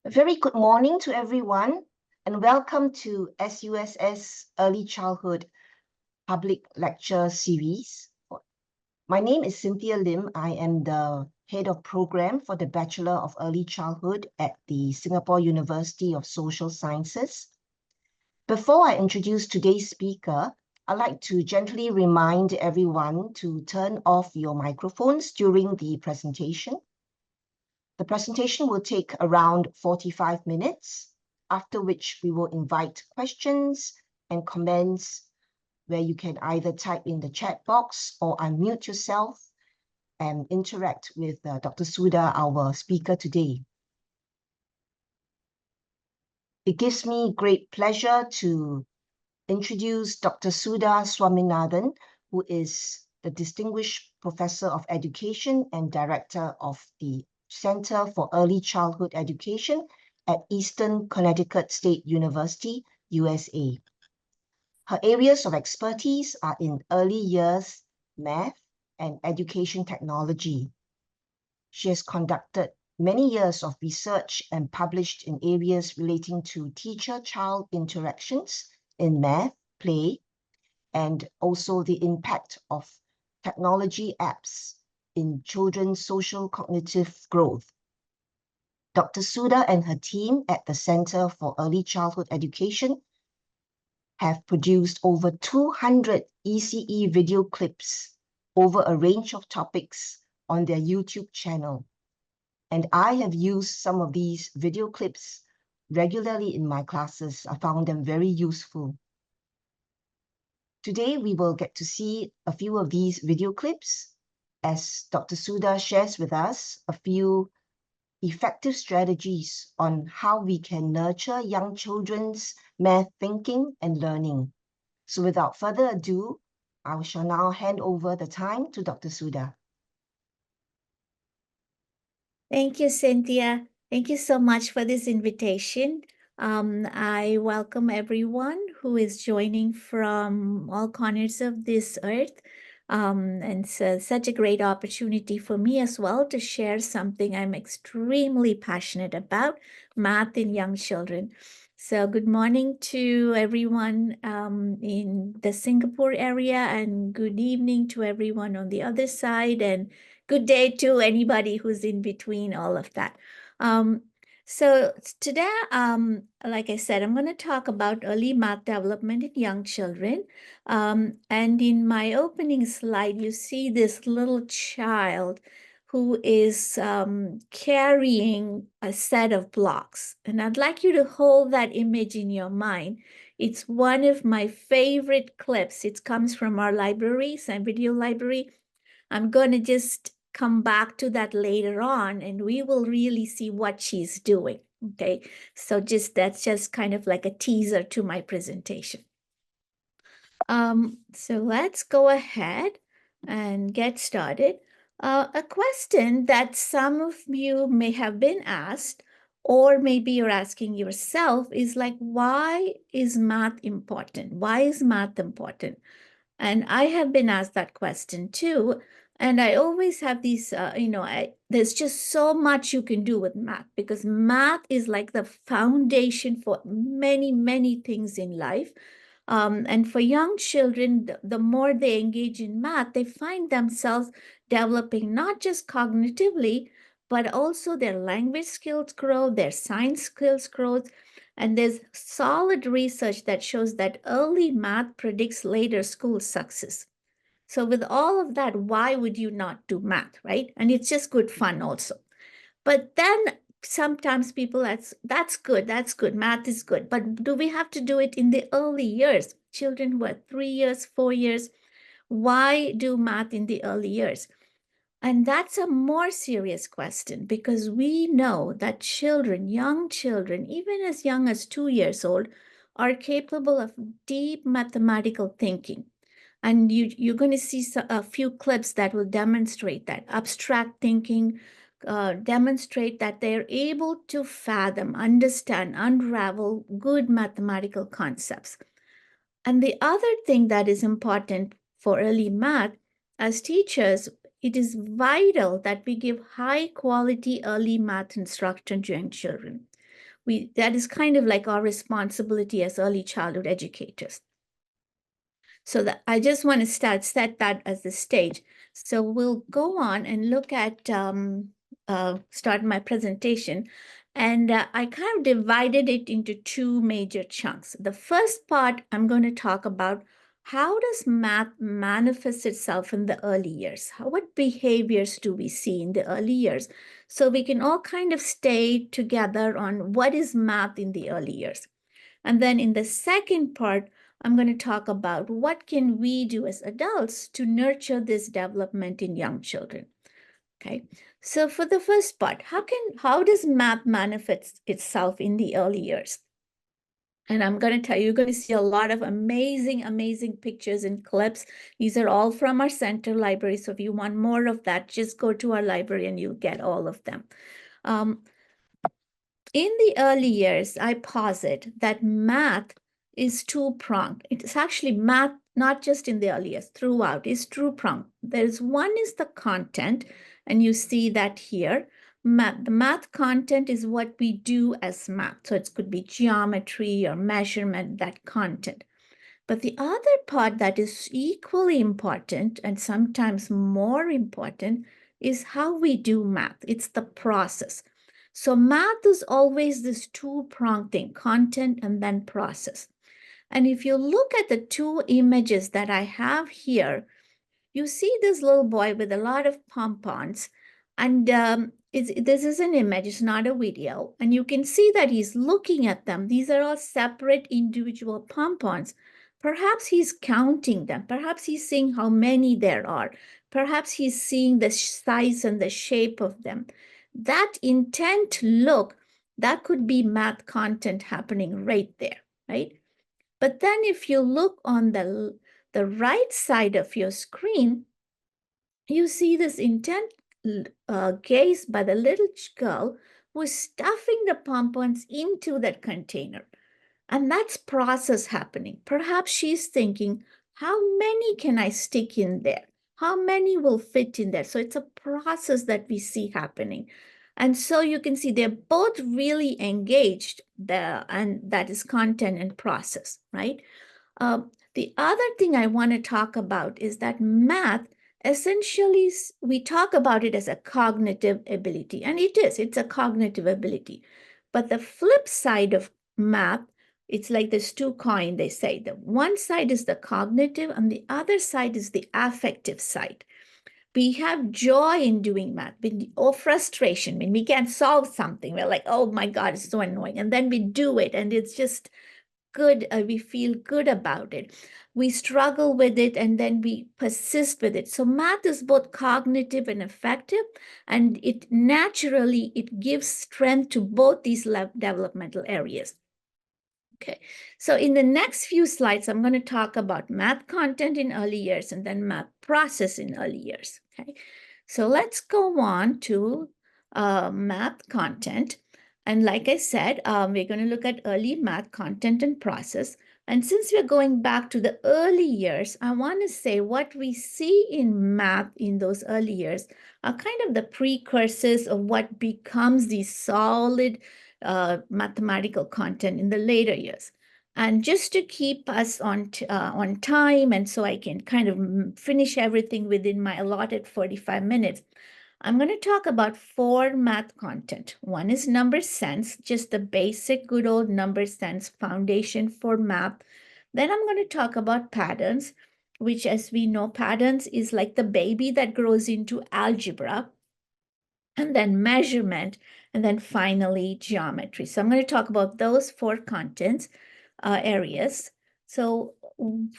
A very good morning to everyone and welcome to SUSS Early Childhood Public Lecture Series. My name is Cynthia Lim. I am the Head of Program for the Bachelor of Early Childhood at the Singapore University of Social Sciences. Before I introduce today's speaker, I'd like to gently remind everyone to turn off your microphones during the presentation. The presentation will take around 45 minutes, after which we will invite questions and comments where you can either type in the chat box or unmute yourself and interact with Dr. Sudha, our speaker today. It gives me great pleasure to introduce Dr. Sudha Swaminathan, who is the Distinguished Professor of Education and Director of the Center for Early Childhood Education at Eastern Connecticut State University, USA. Her areas of expertise are in early years, math, and education technology. She has conducted many years of research and published in areas relating to teacher-child interactions in math, play, and also the impact of technology apps in children's social cognitive growth. Dr. Sudha and her team at the Center for Early Childhood Education have produced over 200 ECE video clips over a range of topics on their YouTube channel. And I have used some of these video clips regularly in my classes. I found them very useful. Today, we will get to see a few of these video clips as Dr. Sudha shares with us a few effective strategies on how we can nurture young children's math thinking and learning. So without further ado, I shall now hand over the time to Dr. Sudha. Thank you, Cynthia. Thank you so much for this invitation. I welcome everyone who is joining from all corners of this earth. And so such a great opportunity for me as well to share something I'm extremely passionate about, math in young children. So good morning to everyone in the Singapore area, and good evening to everyone on the other side, and good day to anybody who's in between all of that. So today, like I said, I'm going to talk about early math development in young children. And in my opening slide, you see this little child who is carrying a set of blocks. And I'd like you to hold that image in your mind. It's one of my favorite clips. It comes from our library, some video library. I'm going to just come back to that later on, and we will really see what she's doing. Okay, so that's just kind of like a teaser to my presentation. So let's go ahead and get started. A question that some of you may have been asked, or maybe you're asking yourself, is like, why is math important? Why is math important? And I have been asked that question too. And I always have these, there's just so much you can do with math, because math is like the foundation for many, many things in life. And for young children, the more they engage in math, they find themselves developing not just cognitively, but also their language skills grow, their science skills grow. And there's solid research that shows that early math predicts later school success. So with all of that, why would you not do math, right? And it's just good fun also. But then sometimes people, that's good, math is good. But do we have to do it in the early years? Children who are 3 years, 4 years, why do math in the early years? And that's a more serious question, because we know that children, young children, even as young as 2 years old, are capable of deep mathematical thinking. And you're going to see a few clips that will demonstrate that. Abstract thinking, demonstrate that they're able to fathom, understand, unravel good mathematical concepts. And the other thing that is important for early math, as teachers, it is vital that we give high quality early math instruction to young children. that is kind of like our responsibility as early childhood educators. So that I just want to set that as the stage. So we'll go on and look at, start my presentation. And I kind of divided it into two major chunks. The first part, I'm going to talk about how does math manifest itself in the early years? What behaviors do we see in the early years? So we can all kind of stay together on what is math in the early years. And then in the second part, I'm going to talk about what can we do as adults to nurture this development in young children. Okay, so for the first part, how does math manifest itself in the early years? And I'm going to tell you, you're going to see a lot of amazing, amazing pictures and clips. These are all from our center library. So if you want more of that, just go to our library and you'll get all of them. In the early years, I posit that math is two-pronged. It's actually math, not just in the early years, throughout, is two-pronged. There's one is the content, and you see that here. The math content is what we do as math. So it could be geometry or measurement, that content. But the other part that is equally important and sometimes more important is how we do math. It's the process. So math is always this two-pronged thing, content and then process. And if you look at the two images that I have here, you see this little boy with a lot of pom-poms. And this is an image, it's not a video. And you can see that he's looking at them. These are all separate individual pom-poms. Perhaps he's counting them. Perhaps he's seeing how many there are. Perhaps he's seeing the size and the shape of them. That intent look, that could be math content happening right there, right? But then if you look on the right side of your screen, you see this intent gaze by the little girl who is stuffing the pom-poms into that container. And that's process happening. Perhaps she's thinking, how many can I stick in there? How many will fit in there? So it's a process that we see happening. And so you can see they're both really engaged there, and that is content and process, right? The other thing I want to talk about is that math, essentially, we talk about it as a cognitive ability, and it's a cognitive ability. But the flip side of math, it's like there's two coins, they say. The one side is the cognitive, and the other side is the affective side. We have joy in doing math, or frustration. When we can't solve something, we're like, oh my God, it's so annoying. And then we do it, and it's just good. We feel good about it. We struggle with it, and then we persist with it. So math is both cognitive and affective, and it gives strength to both these developmental areas. Okay, so in the next few slides, I'm going to talk about math content in early years and then math process in early years. Okay, so let's go on to math content. And like I said, we're going to look at early math content and process. And since we're going back to the early years, I want to say what we see in math in those early years are kind of the precursors of what becomes the solid mathematical content in the later years. And just to keep us on time, and so I can kind of finish everything within my allotted 45 minutes, I'm going to talk about 4 math content. One is number sense, just the basic good old number sense foundation for math. Then I'm going to talk about patterns, which, as we know, patterns is like the baby that grows into algebra. And then measurement, and then finally geometry. So I'm going to talk about those 4 contents areas. So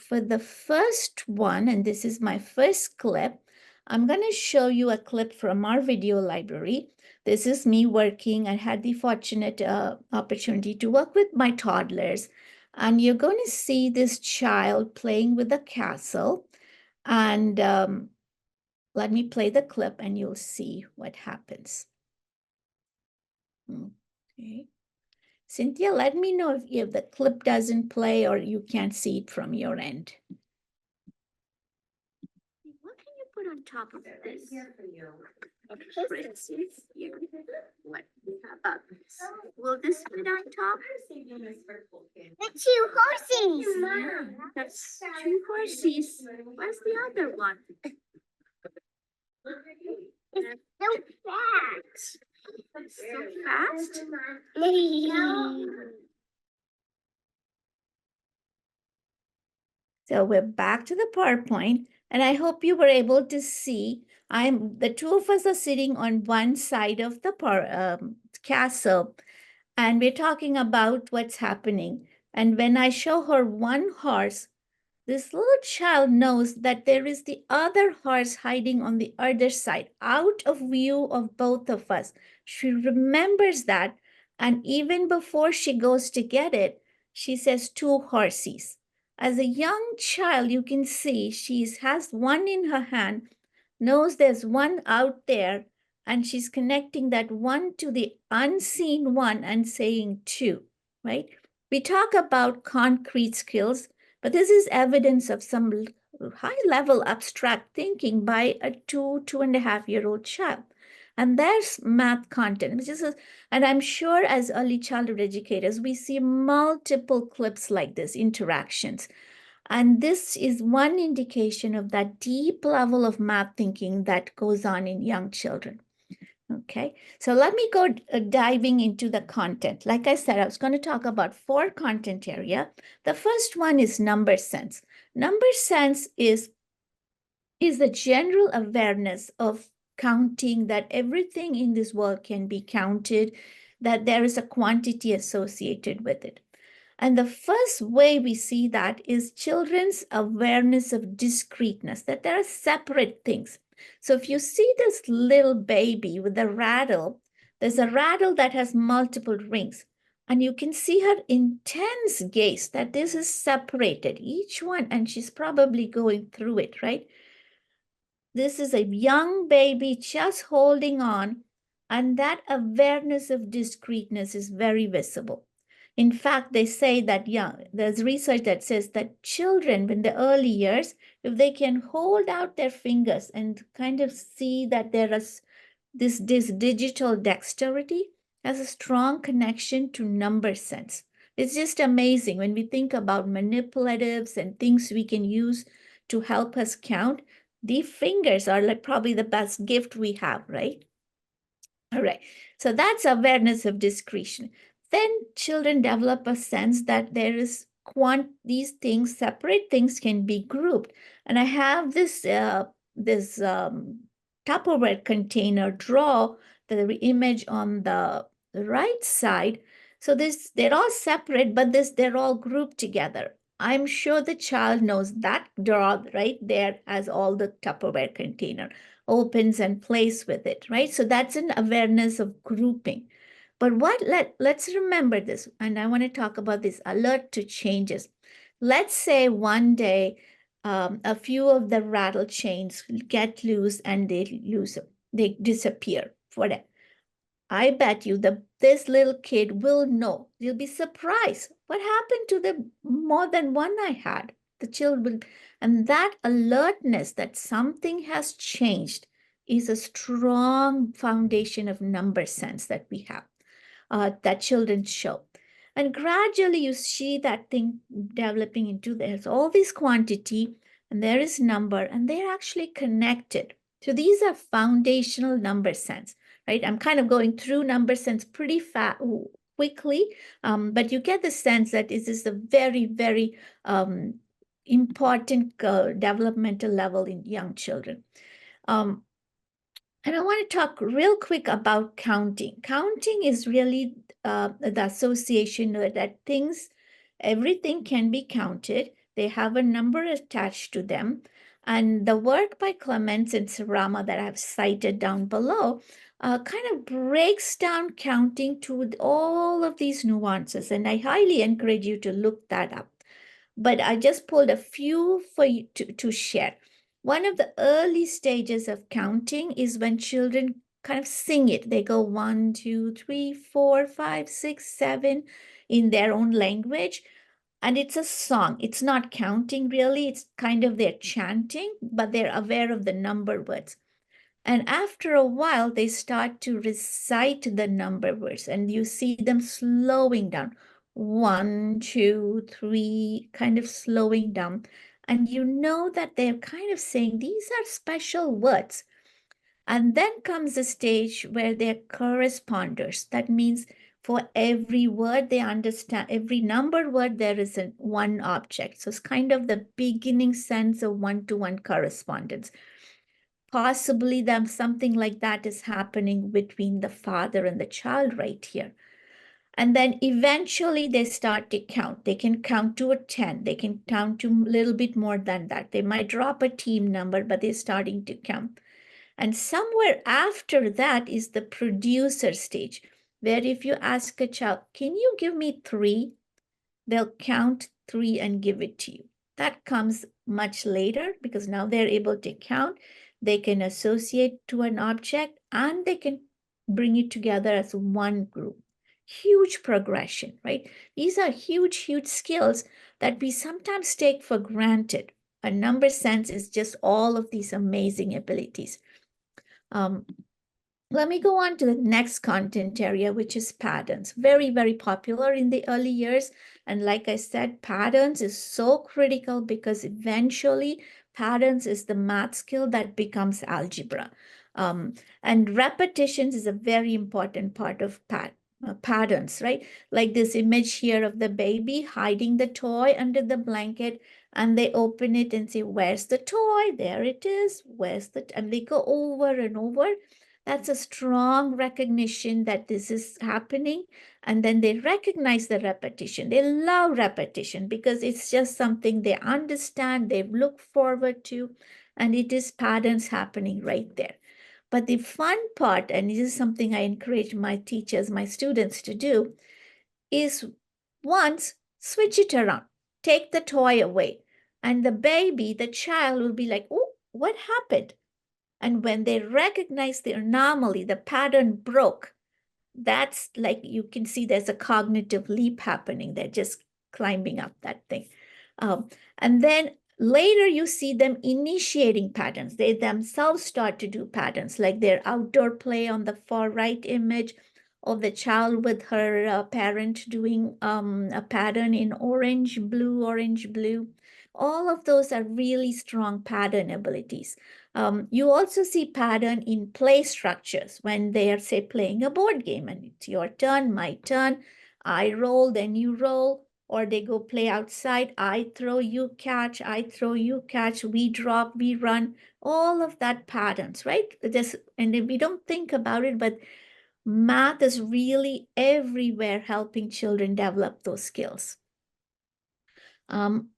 for the first one, and this is my first clip, I'm going to show you a clip from our video library. This is me working. I had the fortunate opportunity to work with my toddlers. And you're going to see this child playing with a castle. And let me play the clip and you'll see what happens. Okay. Cynthia, let me know if the clip doesn't play or you can't see it from your end. What can you put on top of this? Here for you. Princess here. What about this? Will this fit on top? The two horses. Yeah, that's two horses. Where's the other one? It's so fast. So fast? So we're back to the PowerPoint, and I hope you were able to see. The two of us are sitting on one side of the castle, and we're talking about what's happening. And when I show her one horse, this little child knows that there is the other horse hiding on the other side, out of view of both of us. She remembers that, and even before she goes to get it, she says two horses. As a young child, you can see she has one in her hand, knows there's one out there, and she's connecting that one to the unseen one and saying two, right? We talk about concrete skills, but this is evidence of some high-level abstract thinking by a 2.5-year-old child. And there's math content, which is, and I'm sure as early childhood educators, we see multiple clips like this, interactions. And this is one indication of that deep level of math thinking that goes on in young children. Okay, so let me go diving into the content. Like I said, I was going to talk about 4 content area. The first one is number sense. Number sense is the general awareness of counting, that everything in this world can be counted, that there is a quantity associated with it. And the first way we see that is children's awareness of discreteness, that there are separate things. So if you see this little baby with a rattle, there's a rattle that has multiple rings. And you can see her intense gaze that this is separated, each one, and she's probably going through it, right? This is a young baby just holding on, and that awareness of discreteness is very visible. In fact, they say that, there's research that says that children in the early years, if they can hold out their fingers and kind of see that there is this digital dexterity, has a strong connection to number sense. It's just amazing when we think about manipulatives and things we can use to help us count. The fingers are like probably the best gift we have, right? All right, so that's awareness of discretion. Then children develop a sense that there is these things, separate things can be grouped. And I have this Tupperware container draw, the image on the right side. So they're all separate, but they're all grouped together. I'm sure the child knows that draw right there as all the Tupperware container opens and plays with it, right? So that's an awareness of grouping. But let's remember this, and I want to talk about this alert to changes. Let's say one day a few of the rattle chains get loose and they disappear. Whatever. I bet you this little kid will know. You'll be surprised. What happened to the more than one I had? The child will, and that alertness that something has changed is a strong foundation of number sense that we have, that children show. And gradually you see that thing developing into there's all this quantity and there is number and they're actually connected. So these are foundational number sense, right? I'm kind of going through number sense pretty quickly, but you get the sense that this is a very, very important developmental level in young children. And I want to talk real quick about counting. Counting is really the association that everything can be counted. They have a number attached to them. And the work by Clements and Sarama that I've cited down below kind of breaks down counting to all of these nuances. And I highly encourage you to look that up. But I just pulled a few for you to share. One of the early stages of counting is when children kind of sing it. They go 1, 2, 3, 4, 5, 6, 7 in their own language. And it's a song. It's not counting really. It's kind of their chanting, but they're aware of the number words. And after a while, they start to recite the number words, and you see them slowing down. 1, 2, 3, kind of slowing down. And you know that they're kind of saying these are special words. And then comes a stage where they're corresponders. That means for every word they understand, every number word, there is one object. So it's kind of the beginning sense of one-to-one correspondence. Possibly something like that is happening between the father and the child right here. And then eventually they start to count. They can count to a 10. They can count to a little bit more than that. They might drop a team number, but they're starting to count. And somewhere after that is the producer stage, where if you ask a child, can you give me 3? They'll count 3 and give it to you. That comes much later because now they're able to count. They can associate to an object and they can bring it together as one group. Huge progression, right? These are huge, huge skills that we sometimes take for granted. A number sense is just all of these amazing abilities. Let me go on to the next content area, which is patterns. Very, very popular in the early years. And like I said, patterns is so critical because eventually patterns is the math skill that becomes algebra. And repetitions is a very important part of patterns, right? Like this image here of the baby hiding the toy under the blanket, and they open it and say, where's the toy? There it is. And they go over and over. That's a strong recognition that this is happening. And then they recognize the repetition. They love repetition because it's just something they understand, they look forward to, and it is patterns happening right there. But the fun part, and this is something I encourage my teachers, my students to do, is once switch it around, take the toy away, and the baby, the child will be like, oh, what happened? And when they recognize the anomaly, the pattern broke, that's like you can see there's a cognitive leap happening. They're just climbing up that thing. And then later you see them initiating patterns. They themselves start to do patterns, like their outdoor play on the far right image of the child with her parent doing a pattern in orange, blue. All of those are really strong pattern abilities. You also see pattern in play structures when they are, say, playing a board game and it's your turn, my turn, I roll, then you roll, or they go play outside, I throw, you catch, I throw, you catch, we drop, we run, all of that patterns, right? And we don't think about it, but math is really everywhere helping children develop those skills.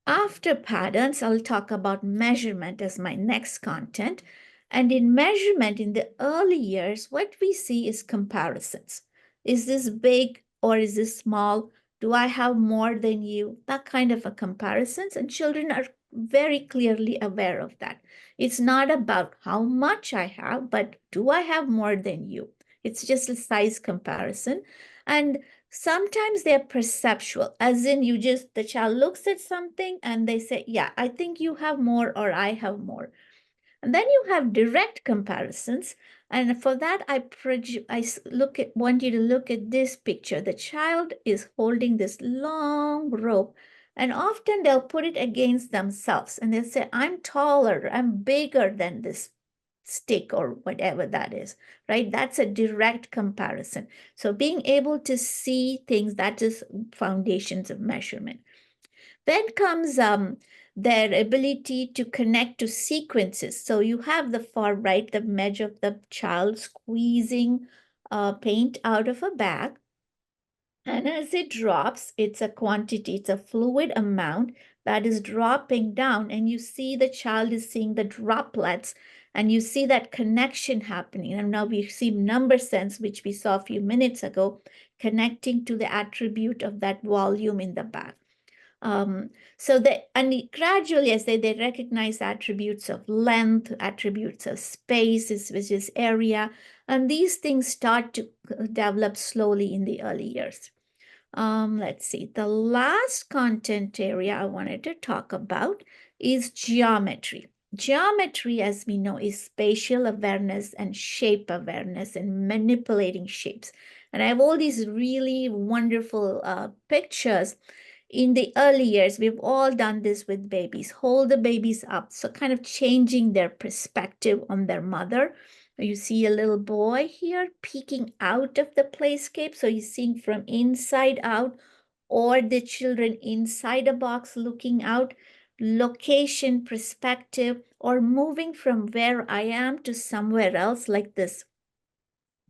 After patterns, I'll talk about measurement as my next content. And in measurement, in the early years, what we see is comparisons. Is this big or is this small? Do I have more than you? That kind of a comparisons. And children are very clearly aware of that. It's not about how much I have, but do I have more than you? It's just a size comparison. And sometimes they're perceptual, as in the child looks at something and they say, yeah, I think you have more or I have more. And then you have direct comparisons. And for that, want you to look at this picture. The child is holding this long rope, and often they'll put it against themselves and they'll say, I'm taller, I'm bigger than this stick or whatever that is, right? That's a direct comparison. So being able to see things, that is foundations of measurement. Then comes their ability to connect to sequences. So you have the far right, the image of the child squeezing paint out of a bag. And as it drops, it's a quantity, it's a fluid amount that is dropping down. And you see the child is seeing the droplets and you see that connection happening. And now we see number sense, which we saw a few minutes ago, connecting to the attribute of that volume in the bag. And gradually, as they recognize attributes of length, attributes of space, which is area, and these things start to develop slowly in the early years. Let's see, the last content area I wanted to talk about is geometry. geometry, as we know, is spatial awareness and shape awareness and manipulating shapes. And I have all these really wonderful pictures. In the early years, we've all done this with babies. Hold the babies up, so kind of changing their perspective on their mother. You see a little boy here peeking out of the playscape, so he's seeing from inside out, or the children inside a box looking out. Location, perspective, or moving from where I am to somewhere else, like this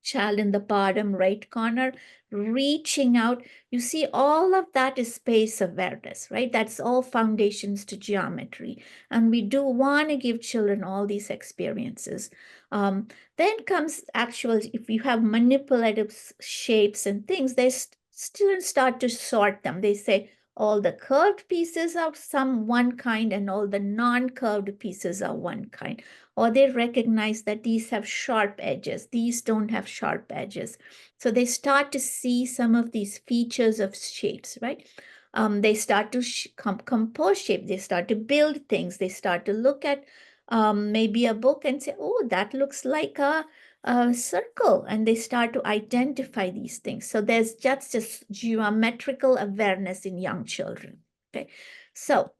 child in the bottom right corner, reaching out. You see, all of that is space awareness, right? That's all foundations to geometry. And we do want to give children all these experiences. Then comes actual, if you have manipulative shapes and things, they students start to sort them. They say, all the curved pieces are one kind and all the non-curved pieces are one kind. Or they recognize that these have sharp edges, these don't have sharp edges. So they start to see some of these features of shapes, right? They start to compose shape, they start to build things, they start to look at maybe a book and say, oh, that looks like a circle, and they start to identify these things. So there's just this geometrical awareness in young children. Okay, so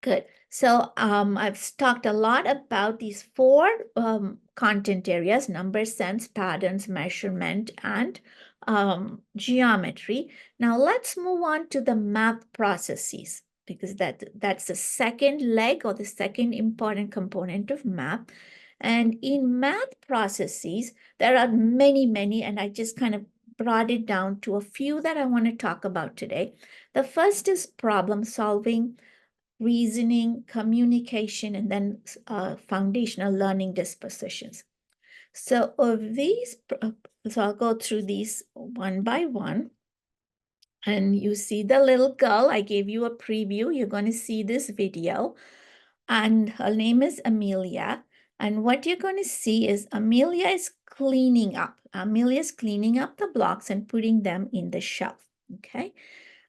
good. So I've talked a lot about these four content areas: number, sense, patterns, measurement, and geometry. Now let's move on to the math processes, because that's the second leg or the second important component of math. And in math processes, there are many, and I just kind of brought it down to a few that I want to talk about today. The first is problem solving, reasoning, communication, and then foundational learning dispositions. So of these, so I'll go through these one by one. And you see the little girl, I gave you a preview. You're going to see this video. And her name is Amelia. And what you're going to see is Amelia is cleaning up. Amelia is cleaning up the blocks and putting them in the shelf, okay?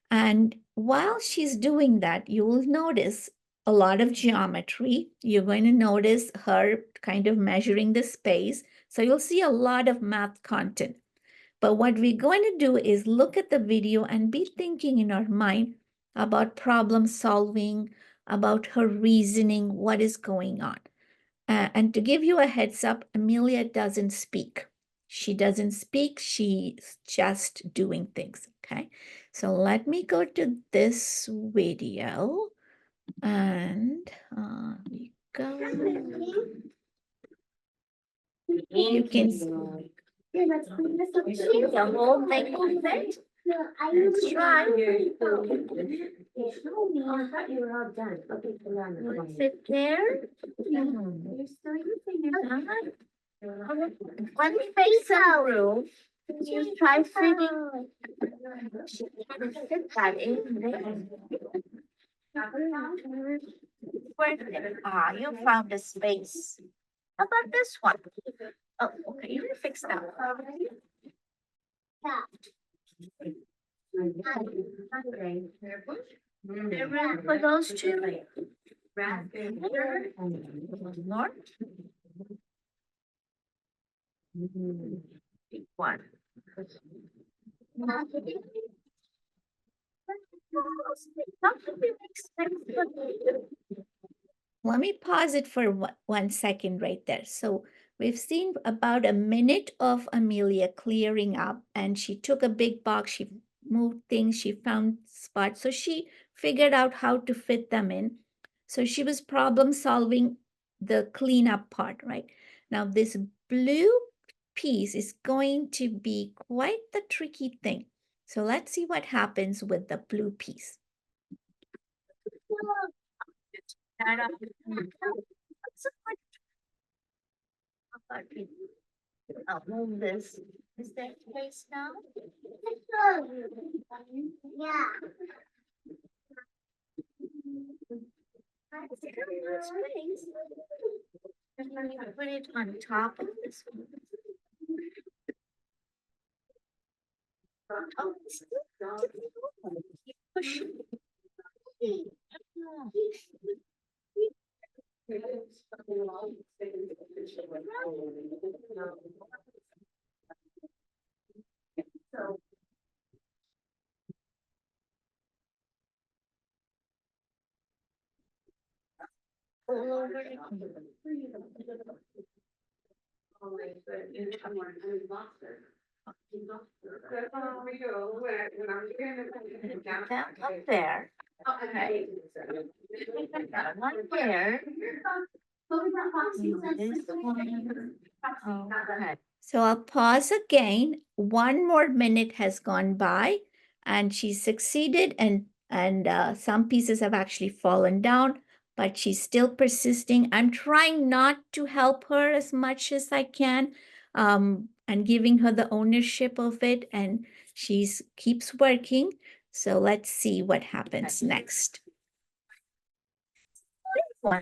And while she's doing that, you will notice a lot of geometry. You're going to notice her kind of measuring the space. So you'll see a lot of math content. But what we're going to do is look at the video and be thinking in our mind about problem solving, about her reasoning, what is going on. And to give you a heads up, Amelia doesn't speak. She doesn't speak, she's just doing things, okay? So let me go to this video and we go. You can see the whole thing of it. Let's try. Sit there. When we face a room, you try fitting. Fit that in there. You found a space. How about this one? Oh, okay, you can fix that. For those two. More. One. Let me pause it for 1 second right there. So we've seen about a minute of Amelia clearing up, and she took a big box, she moved things, she found spots. So she figured out how to fit them in. So she was problem solving the cleanup part, right? Now this blue piece is going to be quite the tricky thing. So let's see what happens with the blue piece. I'll move this. Is there place now? Yeah. Let me put it on top of this one. Oh, keep pushing. all over. That up there. Okay. One there. This one. Okay. So I'll pause again. One more minute has gone by, and she succeeded, and some pieces have actually fallen down, but she's still persisting. I'm trying not to help her as much as I can, and giving her the ownership of it, and she's keeps working. So let's see what happens next. Try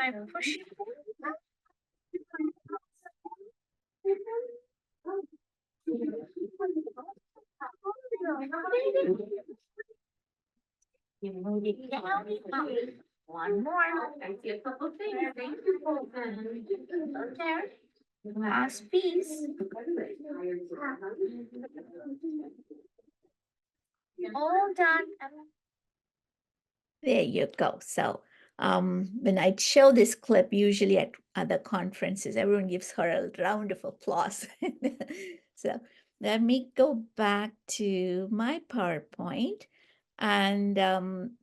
and push it. You move it down. One more. I see a couple things. There. Last piece. All done. There you go. So when I show this clip, usually at other conferences, everyone gives her a round of applause. So let me go back to my PowerPoint. And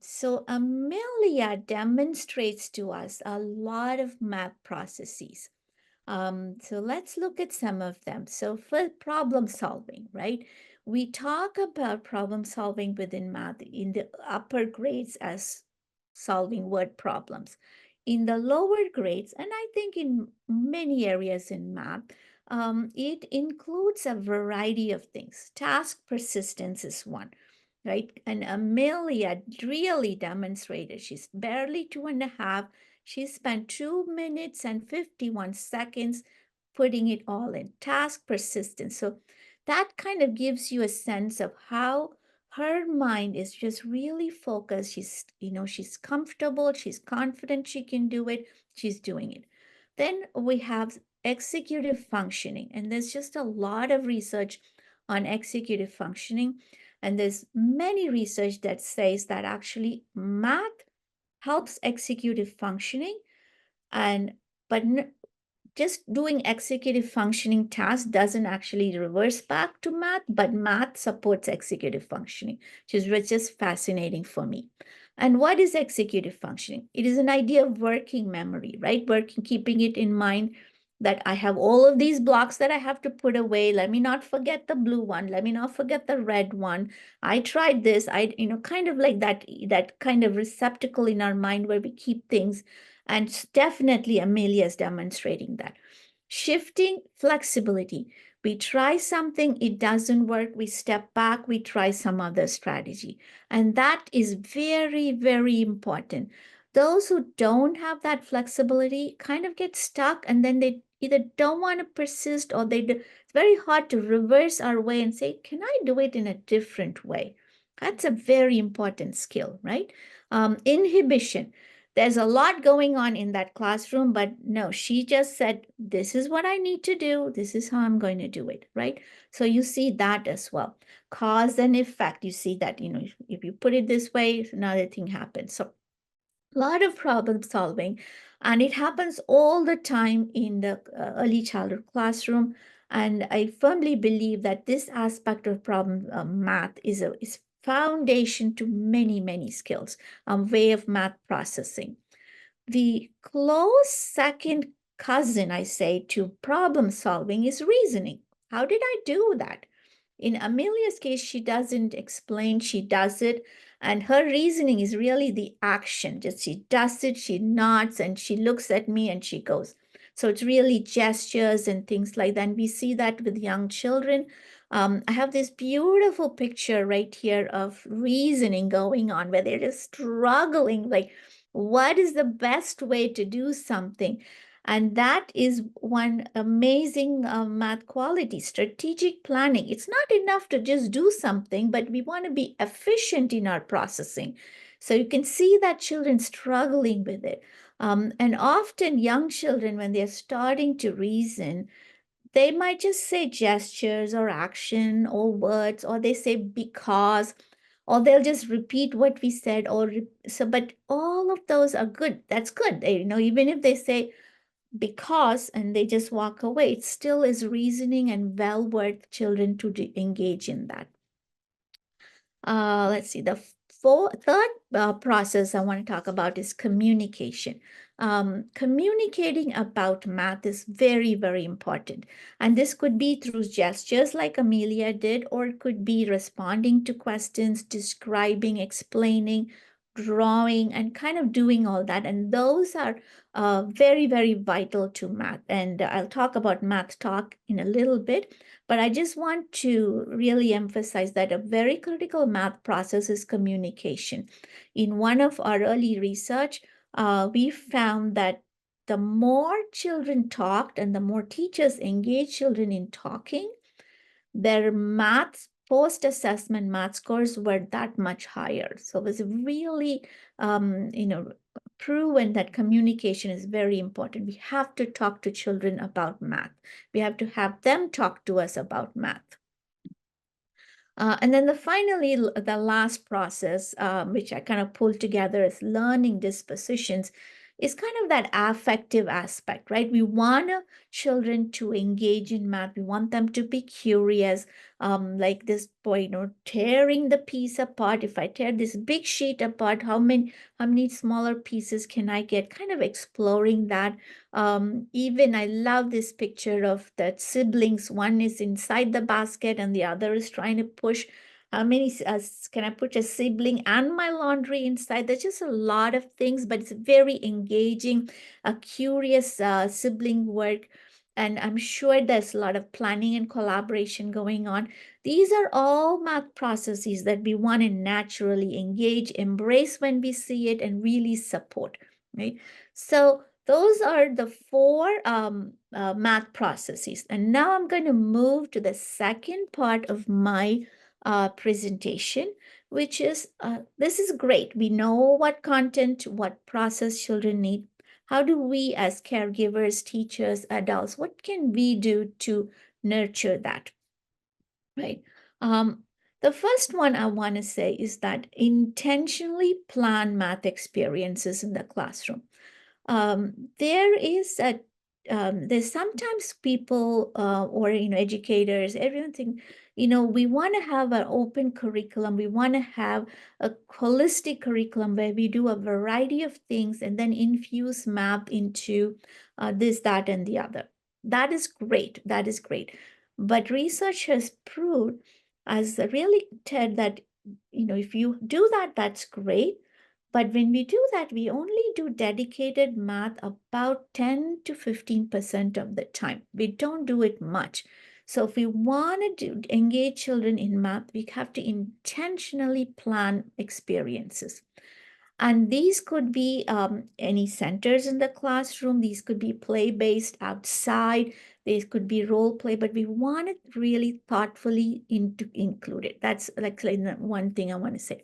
so Amelia demonstrates to us a lot of math processes. So let's look at some of them. So for problem solving, right? We talk about problem solving within math in the upper grades as solving word problems. In the lower grades, and I think in many areas in math, it includes a variety of things. Task persistence is one, right? And Amelia really demonstrated, she's barely 2.5. She spent 2 minutes and 51 seconds putting it all in. Task persistence. So that kind of gives you a sense of how her mind is just really focused. She's, she's comfortable, she's confident she can do it, she's doing it. Then we have executive functioning, and there's just a lot of research on executive functioning. And there's many research that says that actually math helps executive functioning, but just doing executive functioning tasks doesn't actually reverse back to math, but math supports executive functioning, which is just fascinating for me. And what is executive functioning? It is an idea of working memory, right? Keeping it in mind that I have all of these blocks that I have to put away. Let me not forget the blue one. Let me not forget the red one. I tried this. Kind of like that kind of receptacle in our mind where we keep things. And definitely Amelia is demonstrating that. Shifting flexibility. We try something, it doesn't work. We step back, we try some other strategy. And that is very, very important. Those who don't have that flexibility kind of get stuck, and then they either don't want to persist, or it's very hard to reverse our way and say, can I do it in a different way? That's a very important skill, right? Inhibition. There's a lot going on in that classroom, but no, she just said, this is what I need to do. This is how I'm going to do it, right? So you see that as well. Cause and effect. You see that, if you put it this way, another thing happens. So a lot of problem solving, and it happens all the time in the early childhood classroom. And I firmly believe that this aspect of problem math is foundation to many, many skills, way of math processing. The close second cousin, I say, to problem solving is reasoning. How did I do that? In Amelia's case, she doesn't explain, she does it. And her reasoning is really the action. Just she does it, she nods, and she looks at me and she goes. So it's really gestures and things like that. And we see that with young children. I have this beautiful picture right here of reasoning going on where they're just struggling, like, what is the best way to do something? And that is one amazing math quality, strategic planning. It's not enough to just do something, but we want to be efficient in our processing. So you can see that children struggling with it. And often young children, when they're starting to reason, they might just say gestures or action or words, or they say because, or they'll just repeat what we said, but all of those are good. That's good. Even if they say because and they just walk away, it still is reasoning and well worth children to engage in that. Let's see, the third process I want to talk about is communication. Communicating about math is very, very important. And this could be through gestures like Amelia did, or it could be responding to questions, describing, explaining, drawing, and kind of doing all that. And those are very, very vital to math. And I'll talk about math talk in a little bit. But I just want to really emphasize that a very critical math process is communication. In one of our early research, we found that the more children talked and the more teachers engaged children in talking, their math post-assessment math scores were that much higher. So it was really, proven that communication is very important. We have to talk to children about math. We have to have them talk to us about math. And then finally, the last process, which I kind of pulled together is learning dispositions, is kind of that affective aspect, right? We want children to engage in math. We want them to be curious, like this boy, tearing the piece apart. If I tear this big sheet apart, how many smaller pieces can I get? Kind of exploring that. Even I love this picture of the siblings. One is inside the basket and the other is trying to push. How many can I put a sibling and my laundry inside? There's just a lot of things, but it's very engaging, a curious sibling work. And I'm sure there's a lot of planning and collaboration going on. These are all math processes that we want to naturally engage, embrace when we see it, and really support, right? So those are the four math processes. And now I'm going to move to the second part of my presentation, which is, this is great. We know what content, what process children need. How do we as caregivers, teachers, adults, what can we do to nurture that, right? The first one I want to say is that intentionally plan math experiences in the classroom. There's sometimes people or educators, everyone think, we want to have an open curriculum. We want to have a holistic curriculum where we do a variety of things and then infuse math into this, that, and the other. That is great. That is great. But research has proved, as really said, that if you do that, that's great. But when we do that, we only do dedicated math about 10 to 15% of the time. We don't do it much. So if we want to engage children in math, we have to intentionally plan experiences. And these could be any centers in the classroom. These could be play-based outside. These could be role play, but we want it really thoughtfully include it. That's like one thing I want to say.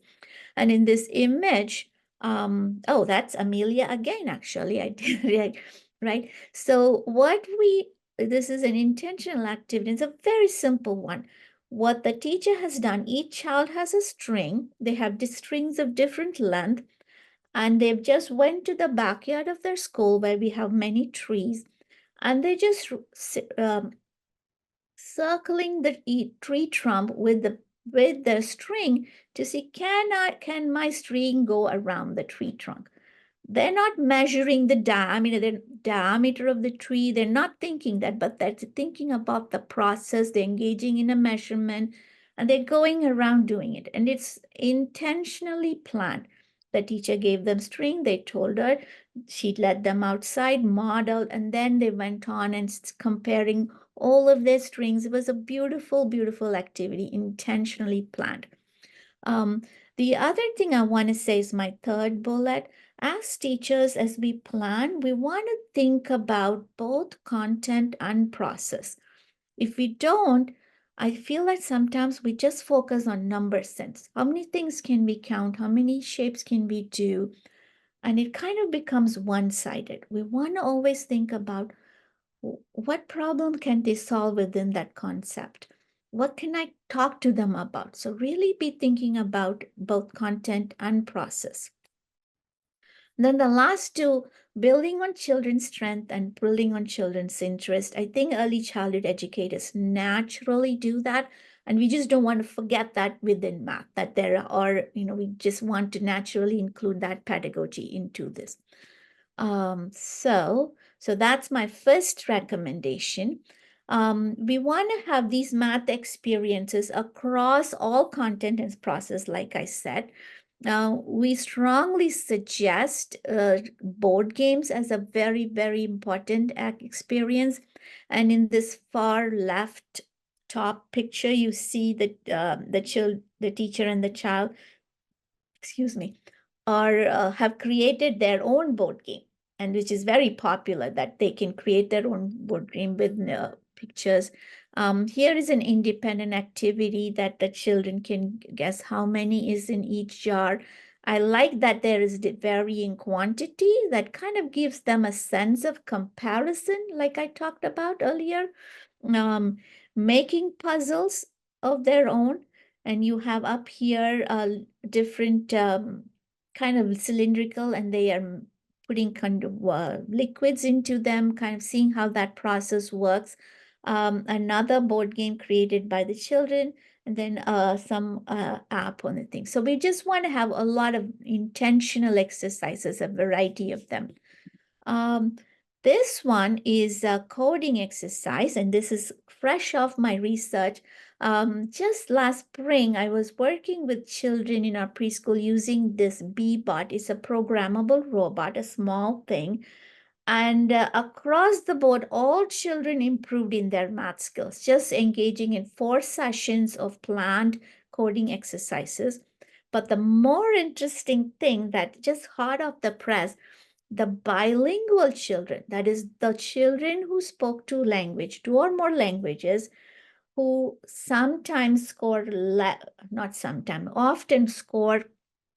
And in this image, oh, that's Amelia again, actually. I did, right? So this is an intentional activity. It's a very simple one. What the teacher has done, each child has a string. They have the strings of different length, and they've just went to the backyard of their school where we have many trees, and they just circling the tree trunk with the string to see, can my string go around the tree trunk? They're not measuring the diameter of the tree. They're not thinking that, but they're thinking about the process. They're engaging in a measurement, and they're going around doing it. And it's intentionally planned. The teacher gave them string. They told her, she led them outside, modeled, and then they went on and comparing all of their strings. It was a beautiful, beautiful activity, intentionally planned. The other thing I want to say is my third bullet. As teachers, as we plan, we want to think about both content and process. If we don't, I feel like sometimes we just focus on number sense. How many things can we count? How many shapes can we do? And it kind of becomes one-sided. We want to always think about what problem can they solve within that concept. what can I talk to them about? So really be thinking about both content and process. Then the last two, building on children's strength and building on children's interest. I think early childhood educators naturally do that. And we just don't want to forget that within math, that there are, we just want to naturally include that pedagogy into this. So that's my first recommendation. We want to have these math experiences across all content and process, like I said. We strongly suggest board games as a very, very important experience. And in this far left top picture, you see that the teacher and the child, excuse me, are have created their own board game, and which is very popular, that they can create their own board game with pictures. Here is an independent activity that the children can guess how many is in each jar. I like that there is the varying quantity that kind of gives them a sense of comparison, like I talked about earlier. Making puzzles of their own, and you have up here different kind of cylindrical, and they are putting kind of liquids into them, kind of seeing how that process works. Another board game created by the children, and then some app on the thing. So we just want to have a lot of intentional exercises, a variety of them. This one is a coding exercise, and this is fresh off my research. Just last spring, I was working with children in our preschool using this B-bot. It's a programmable robot, a small thing. And across the board, all children improved in their math skills, just engaging in 4 sessions of planned coding exercises. But the more interesting thing that just hot off the press, the bilingual children, that is the children who spoke 2 or more languages, who sometimes score not sometimes, often score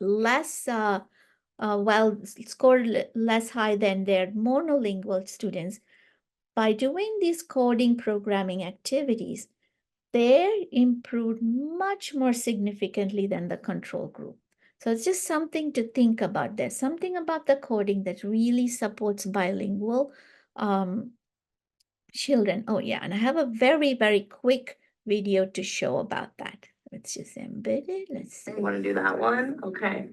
less, score less high than their monolingual students. By doing these coding programming activities, they improved much more significantly than the control group. So it's just something to think about. There's something about the coding that really supports bilingual children. Oh yeah, and I have a very, very quick video to show about that. Let's just embed it. Let's see. I want to do that one. Okay.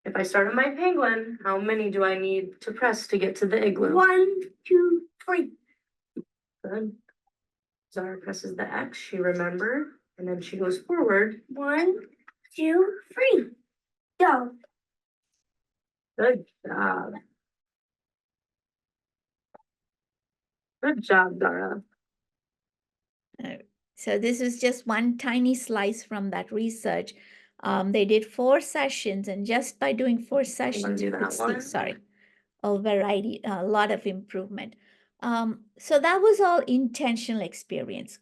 If I start on my penguin, how many do I need to press to get to the igloo? 1, 2, 3. Good. Zara presses the X, she remembered, and then she goes forward. 1, 2, 3. Go. Good job. Good job, Zara. So this is just one tiny slice from that research. They did 4 sessions, and just by doing 4 sessions, do you that could see, one? sorry, a variety, a lot of improvement. So that was all intentional experience.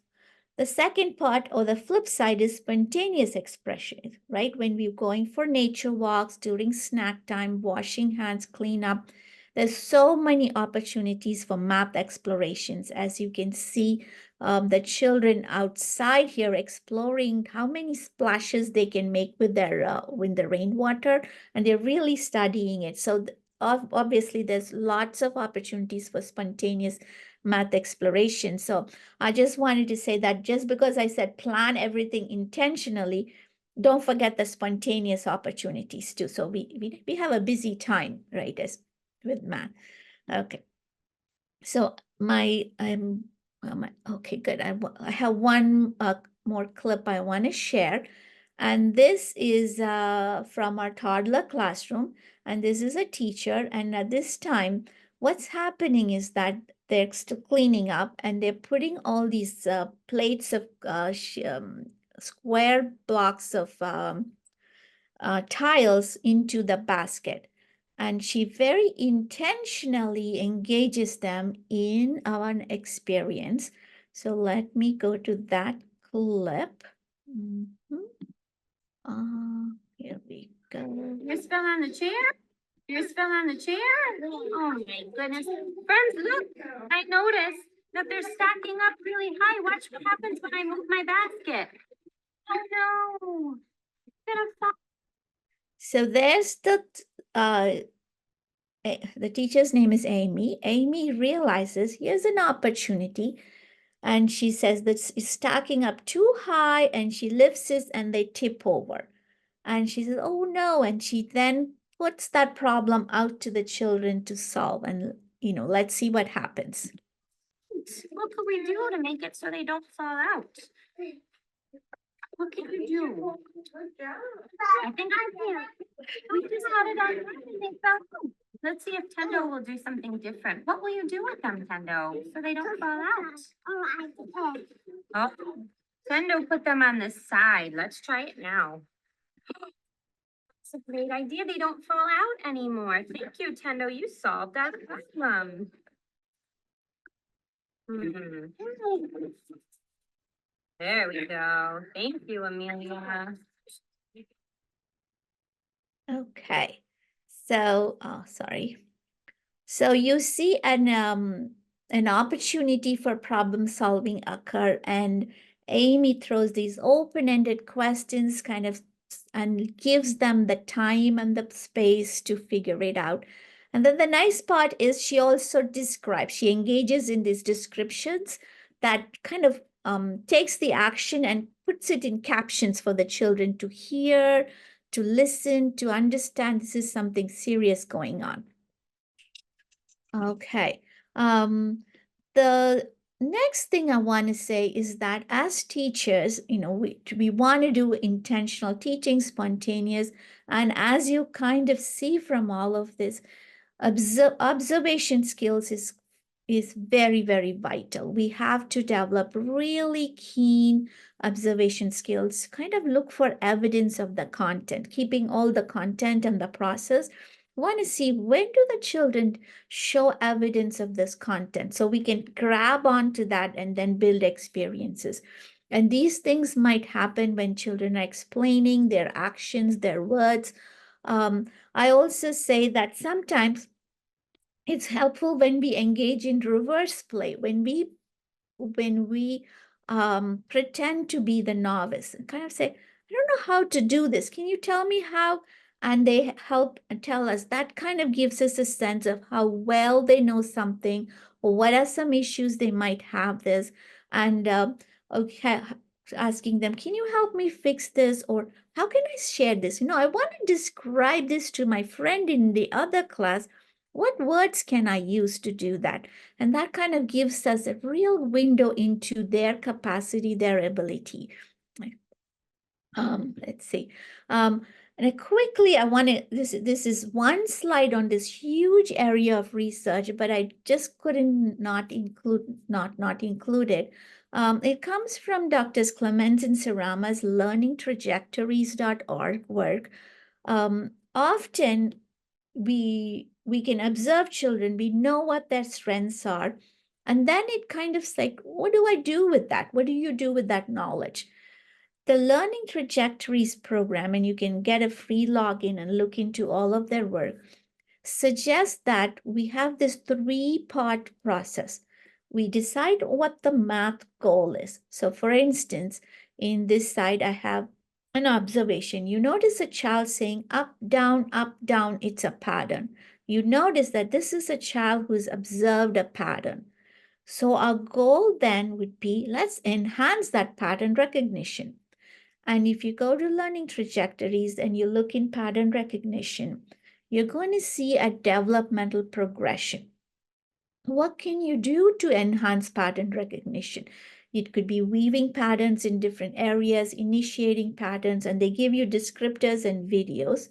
The second part, or the flip side, is spontaneous expression, right? When we're going for nature walks, during snack time, washing hands, clean up, there's so many opportunities for math explorations. As you can see, the children outside here exploring how many splashes they can make with the rainwater, and they're really studying it. So obviously, there's lots of opportunities for spontaneous math exploration. So I just wanted to say that just because I said plan everything intentionally, don't forget the spontaneous opportunities too. So we have a busy time, right, as with math. Okay. So okay, good. I have one more clip I want to share. And this is from our toddler classroom. And this is a teacher. And at this time, what's happening is that they're still cleaning up, and they're putting all these plates of square blocks of tiles into the basket. And she very intentionally engages them in our experience. So let me go to that clip. Here we go. You're still on the chair? You're still on the chair? Oh my goodness. Friends, look, I noticed Now they're stacking up really high. Watch what happens when I move my basket. Oh no. It's gonna fall. So there's the teacher's name is Amy. Amy realizes here's an opportunity, and she says that it's stacking up too high, and she lifts it and they tip over. And she says, oh no, and she then puts that problem out to the children to solve. And, let's see what happens. What could we do to make it so they don't fall out? What can you do? I think I can. We just had it on and they fell out. Let's see if Tendo will do something different. What will you do with them, Tendo, so they don't fall out? Oh, Tendo put them on the side. Let's try it now. It's a great idea. They don't fall out anymore. Thank you, Tendo. You solved that problem. There we go. Thank you, Amelia. Okay. So, sorry. So you see an opportunity for problem solving occur, and Amy throws these open-ended questions and gives them the time and the space to figure it out. And then the nice part is she also describes, she engages in these descriptions that kind of takes the action and puts it in captions for the children to hear, to listen, to understand this is something serious going on. Okay. The next thing I want to say is that as teachers, we want to do intentional teaching, spontaneous, and as you kind of see from all of this, observation skills is very, very vital. We have to develop really keen observation skills, kind of look for evidence of the content, keeping all the content and the process. We want to see when do the children show evidence of this content so we can grab onto that and then build experiences. And these things might happen when children are explaining their actions, their words. I also say that sometimes it's helpful when we engage in reverse play, when we pretend to be the novice and kind of say, I don't know how to do this. Can you tell me how? And they help and tell us. That kind of gives us a sense of how well they know something or what are some issues they might have this. And okay, asking them, can you help me fix this? Or how can I share this? I want to describe this to my friend in the other class. What words can I use to do that? And that kind of gives us a real window into their capacity, their ability. Let's see. And quickly, I want to, this is one slide on this huge area of research, but I just couldn't not include it. It comes from Dr. Clemens and Sarama's learningtrajectories.org work. Often we can observe children, we know what their strengths are, and then it kind of like, what do I do with that? What do you do with that knowledge? The Learning Trajectories program, and you can get a free login and look into all of their work, suggests that we have this 3-part process. We decide what the math goal is. So for instance, in this side, I have an observation. You notice a child saying up, down, it's a pattern. You notice that this is a child who's observed a pattern. So our goal then would be, let's enhance that pattern recognition. And if you go to learning trajectories and you look in pattern recognition, you're going to see a developmental progression. What can you do to enhance pattern recognition? It could be weaving patterns in different areas, initiating patterns, and they give you descriptors and videos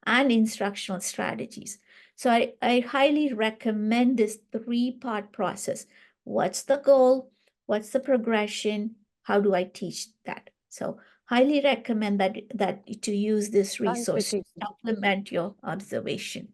and instructional strategies. So I highly recommend this 3-part process. What's the goal? What's the progression? How do I teach that? So highly recommend that to use this resource to supplement your observation.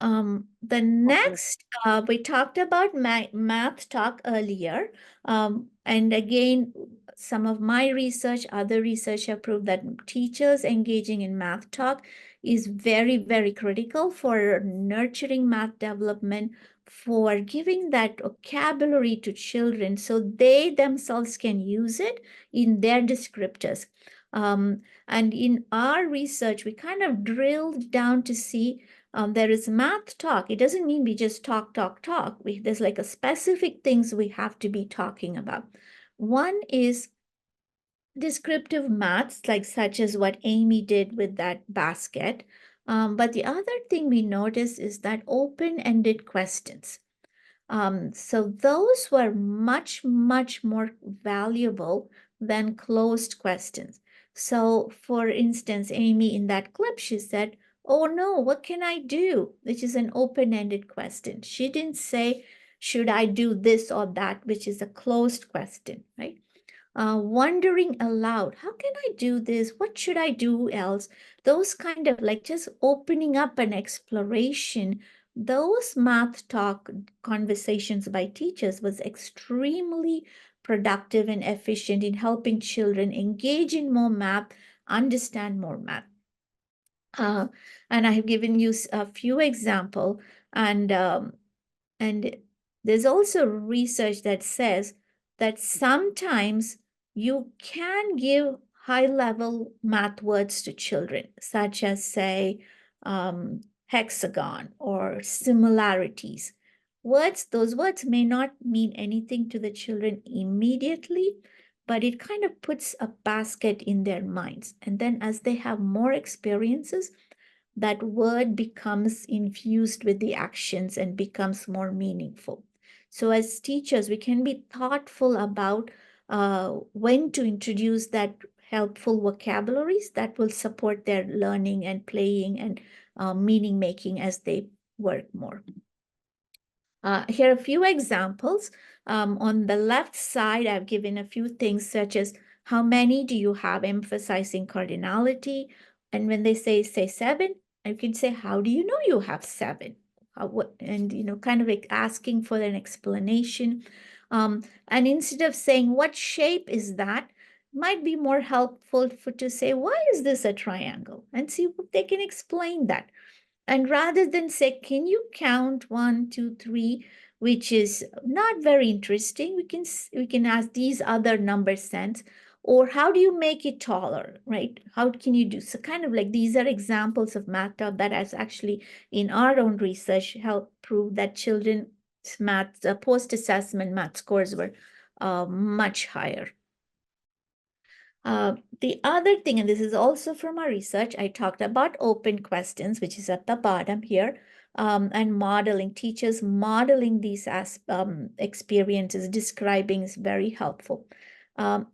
The next, we talked about math talk earlier. And again, some of my research, other research have proved that teachers engaging in math talk is very, very critical for nurturing math development, for giving that vocabulary to children so they themselves can use it in their descriptors. And in our research, we kind of drilled down to see there is math talk. It doesn't mean we just talk. There's like a specific things we have to be talking about. One is descriptive maths, like such as what Amy did with that basket. But the other thing we noticed is that open-ended questions. So those were much, much more valuable than closed questions. So for instance, Amy in that clip, she said, "Oh no, what can I do?" Which is an open-ended question. She didn't say, "Should I do this or that?" which is a closed question, right? Wondering aloud, how can I do this? What should I do else? Those kind of like just opening up an exploration. Those math talk conversations by teachers was extremely productive and efficient in helping children engage in more math, understand more math. And I have given you a few examples, and there's also research that says that sometimes you can give high-level math words to children, such as, say, hexagon or similarities. Those words may not mean anything to the children immediately, but it kind of puts a basket in their minds. And then as they have more experiences, that word becomes infused with the actions and becomes more meaningful. So as teachers, we can be thoughtful about when to introduce that helpful vocabularies that will support their learning and playing and meaning making as they work more. Here are a few examples. On the left side, I've given a few things such as how many do you have, emphasizing cardinality. And when they say 7, you can say, how do you know you have 7? And, you know, kind of like asking for an explanation. And instead of saying, what shape is that? Might be more helpful to say, why is this a triangle? And see if they can explain that. And rather than say, can you count 1, 2, 3, which is not very interesting, we can ask these other number sense, or how do you make it taller, right? How can you do? So kind of like these are examples of math that has actually in our own research helped prove that children's math, post-assessment math scores were much higher. The other thing, and this is also from our research, I talked about open questions, which is at the bottom here, and modeling. Teachers modeling these experiences, describing is very helpful.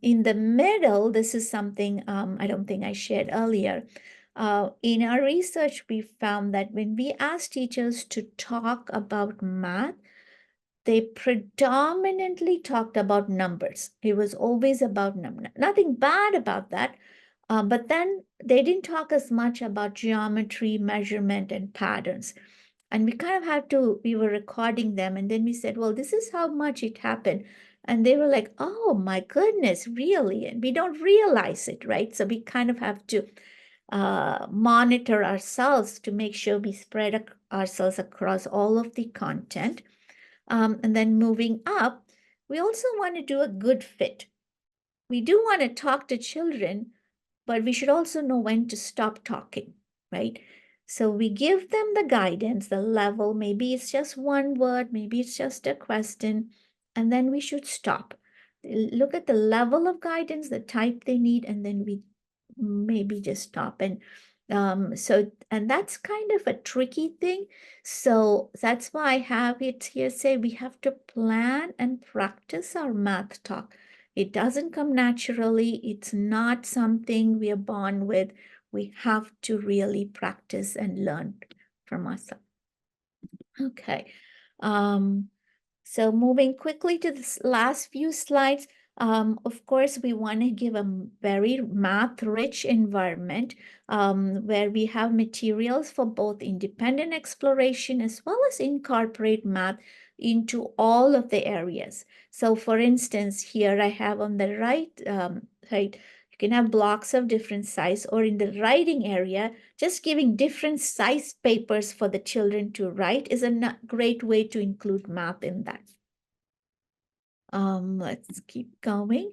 In the middle, this is something I don't think I shared earlier. In our research, we found that when we asked teachers to talk about math, they predominantly talked about numbers. It was always about numbers. Nothing bad about that. But then they didn't talk as much about geometry, measurement, and patterns. And we kind of we were recording them. And then we said, well, this is how much it happened. And they were like, oh my goodness, really? And we don't realize it, right? So we kind of have to monitor ourselves to make sure we spread ourselves across all of the content. And then moving up, we also want to do a good fit. We do want to talk to children, but we should also know when to stop talking, right? So we give them the guidance, the level, maybe it's just one word, maybe it's just a question, and then we should stop. Look at the level of guidance, the type they need, and then we maybe just stop. And and that's kind of a tricky thing. So that's why I have it here say we have to plan and practice our math talk. It doesn't come naturally. It's not something we are born with. We have to really practice and learn from ourselves. Okay. So moving quickly to the last few slides. Of course, we want to give a very math-rich environment where we have materials for both independent exploration as well as incorporate math into all of the areas. So for instance, here I have on the right, you You can have blocks of different size, or in the writing area, just giving different size papers for the children to write is a great way to include math in that. Let's keep going.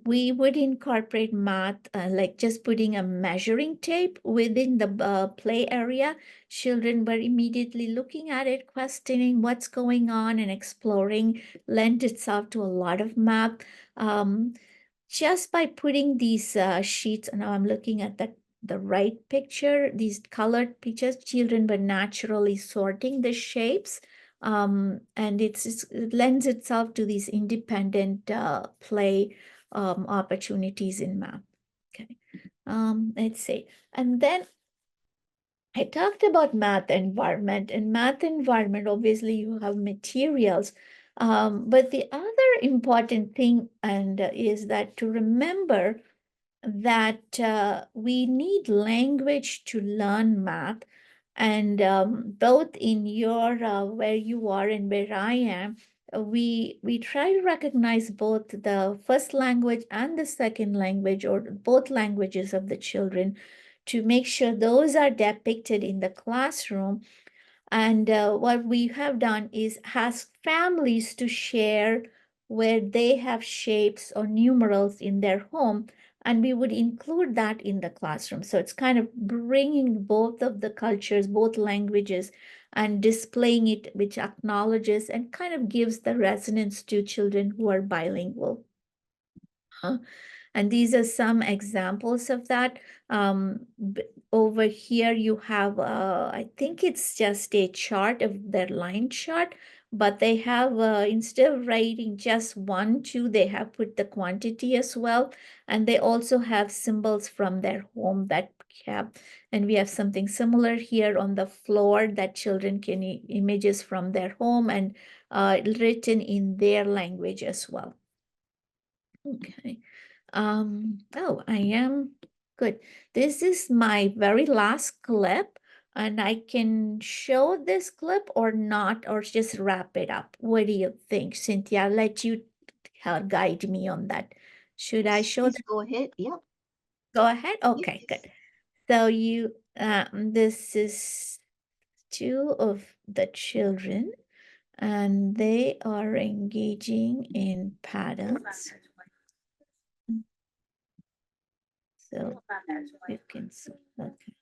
We would incorporate math, like just putting a measuring tape within the play area. Children were immediately looking at it, questioning what's going on, and exploring lent itself to a lot of math. Just by putting these sheets, now I'm looking at the right picture, these colored pictures, children were naturally sorting the shapes. And it lends itself to these independent play opportunities in math. Okay, let's see. And then I talked about math environment. In math environment, obviously you have materials, but the other important thing is that to remember that we need language to learn math. And both in your where you are and where I am, we try to recognize both the first language and the second language, or both languages of the children, to make sure those are depicted in the classroom. And what we have done is ask families to share where they have shapes or numerals in their home, and we would include that in the classroom. So it's kind of bringing both of the cultures, both languages, and displaying it, which acknowledges and kind of gives the resonance to children who are bilingual. And these are some examples of that. Over here you have, I think it's just a chart of their line chart, but they have, instead of writing just 1, 2, they have put the quantity as well. And they also have symbols from their home that have, and we have something similar here on the floor that children can images from their home, and written in their language as well. Okay. Oh, I am good. This is my very last clip, and I can show this clip or not, or just wrap it up. What do you think, Cynthia? I'll let you guide me on that. Should I show Please that? go ahead. Yeah. Go ahead. Okay, Yes. good. So this is 2 of the children, and they are engaging in patterns. So you can see, okay.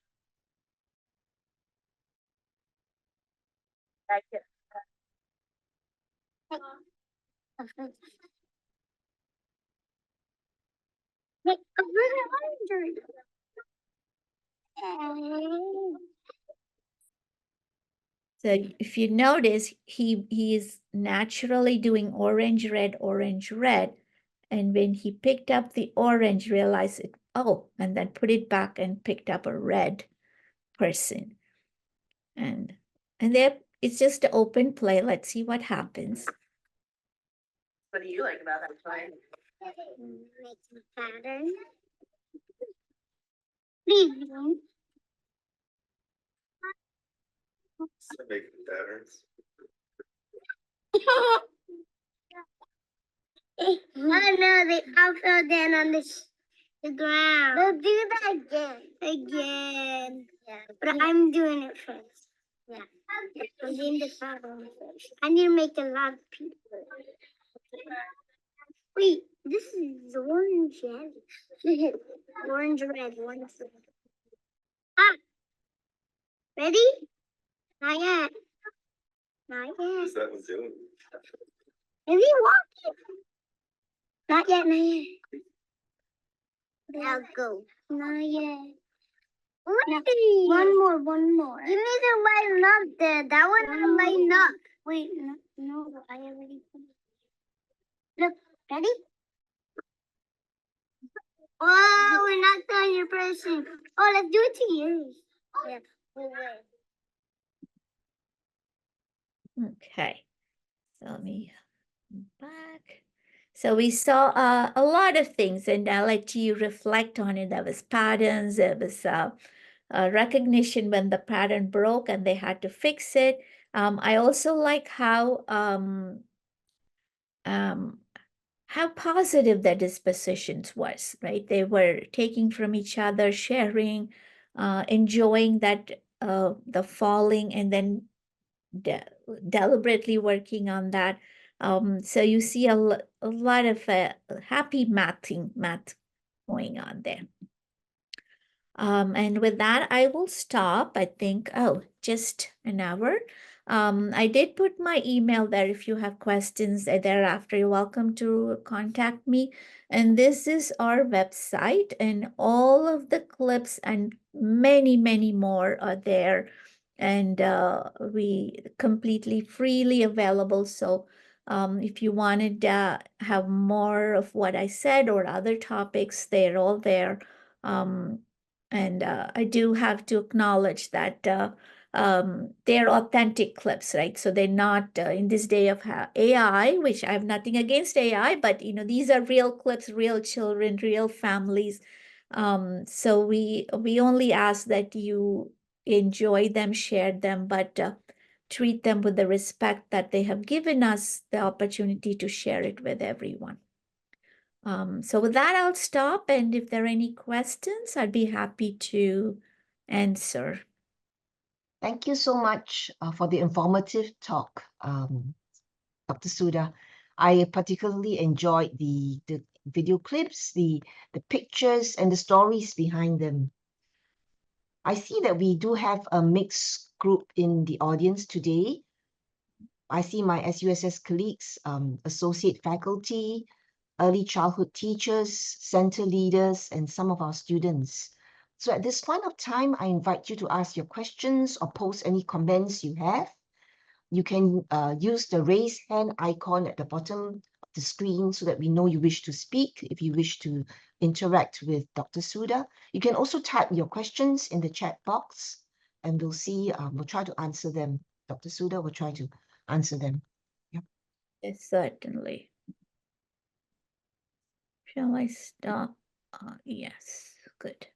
So if you notice, he is naturally doing orange, red, orange, red. And when he picked up the orange, realized it, oh, and then put it back and picked up a red person. And there, it's just an open play. Let's see what happens. What do you like about that play? Making patterns. Making patterns. Oh no, they all fell down on the ground. We'll do that again. Again. Yeah. But I'm doing it first. Yeah. I'm doing the pattern first. I need to make a lot of people. Wait, this is orange red. Orange red. Ah! Ready? Not yet. Not yet. What's that one doing? Is he walking? Not yet, not yet. I'll go. Not yet. No, one more. You need to line up there. That one not line up. Wait, no, I already put it. Look, ready? Oh, we're not done your person. Oh, let's do it to you. Yeah, we'll wait. Okay. So let me back. So we saw a lot of things, and I'll let you reflect on it. There was patterns, there was recognition when the pattern broke and they had to fix it. I also like how how positive the dispositions was, right? They were taking from each other, sharing, enjoying that the falling, and then deliberately working on that. So you see a lot of happy math going on there. And with that, I will stop. I think, oh, just an hour. I did put my email there. If you have questions thereafter, you're welcome to contact me. And this is our website, and all of the clips and many, many more are there. And we completely freely available. So if you wanted to have more of what I said or other topics, they're all there. And I do have to acknowledge that they're authentic clips, right? So they're not in this day of AI, which I have nothing against AI, but these are real clips, real children, real families. So we only ask that you enjoy them, share them, but treat them with the respect that they have given us the opportunity to share it with everyone. So with that, I'll stop. And if there are any questions, I'd be happy to answer. Thank you so much for the informative talk, Dr. Sudha. I particularly enjoyed the video clips, the pictures, and the stories behind them. I see that we do have a mixed group in the audience today. I see my SUSS colleagues, associate faculty, early childhood teachers, center leaders, and some of our students. So at this point of time, I invite you to ask your questions or post any comments you have. You can use the raise hand icon at the bottom of the screen so that we know you wish to speak, if you wish to interact with Dr. Sudha. You can also type your questions in the chat box, and we'll see, we'll try to answer them. Dr. Sudha will try to answer them. Yep. Yes, certainly. Shall I stop? Yes, good.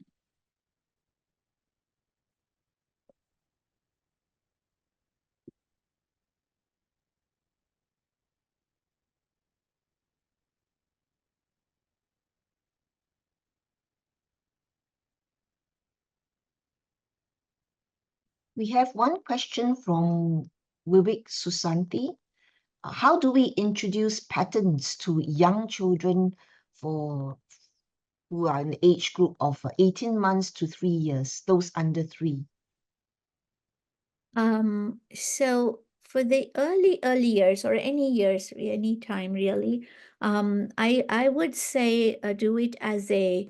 We have one question from Vivek Susanti. How do we introduce patterns to young children who are in the age group of 18 months to 3 years, those under 3? So for the early years, or any years, any time really, I would say do it as a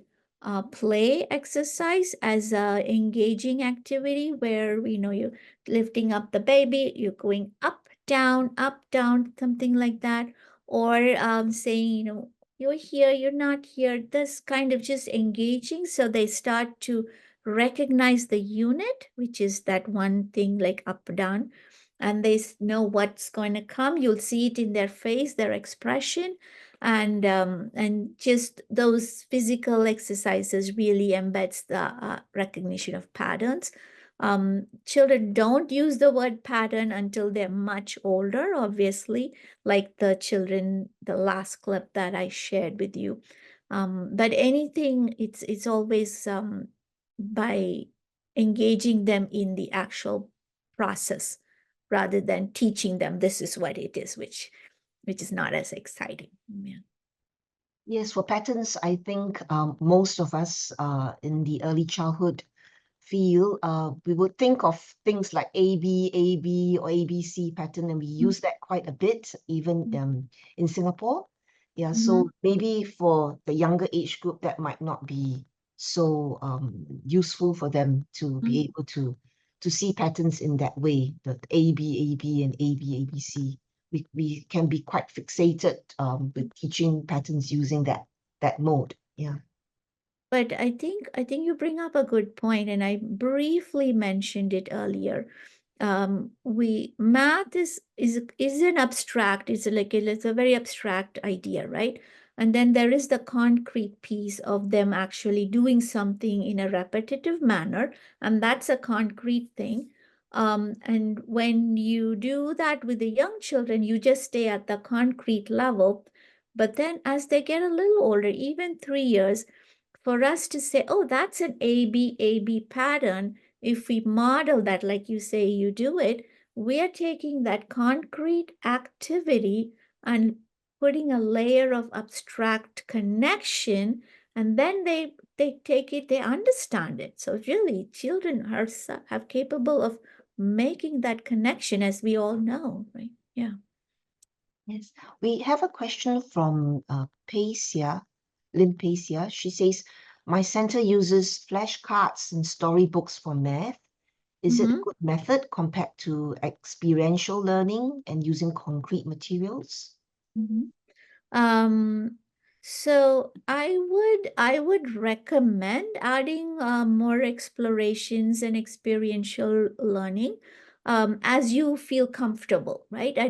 play exercise, as a engaging activity where you're lifting up the baby, you're going up, down, something like that, or saying you're here, you're not here. This kind of just engaging, so they start to recognize the unit, which is that one thing like up, down, and they know what's going to come. You'll see it in their face, their expression, and just those physical exercises really embeds the recognition of patterns. Children don't use the word pattern until they're much older, obviously, like the children, the last clip that I shared with you. But anything, it's always by engaging them in the actual process rather than teaching them this is what it is, which is not as exciting. Yeah. Yes, for patterns, I think most of us in the early childhood field, we would think of things like AB, or ABC pattern, and we use that quite a bit, even in Singapore. Yeah, so maybe for the younger age group, that might not be so useful for them to be able to see patterns in that way, the AB, and ABC. We can be quite fixated with teaching patterns using that mode. Yeah. But I think you bring up a good point, and I briefly mentioned it earlier. Math is an abstract. It's a very abstract idea, right? And then there is the concrete piece of them actually doing something in a repetitive manner, and that's a concrete thing. And when you do that with the young children, you just stay at the concrete level. But then as they get a little older, even 3 years, for us to say, oh, that's an A-B pattern, if we model that, like you say, you do it, we are taking that concrete activity and putting a layer of abstract connection, and then they take it, they understand it. So really, children are capable of making that connection, as we all know, right? Yeah. Yes, we have a question from Lim Pacia. She says, my center uses flashcards and storybooks for math. Is it a good method compared to experiential learning and using concrete materials? Mhm. Um, so I would recommend adding more explorations and experiential learning as you feel comfortable, right? I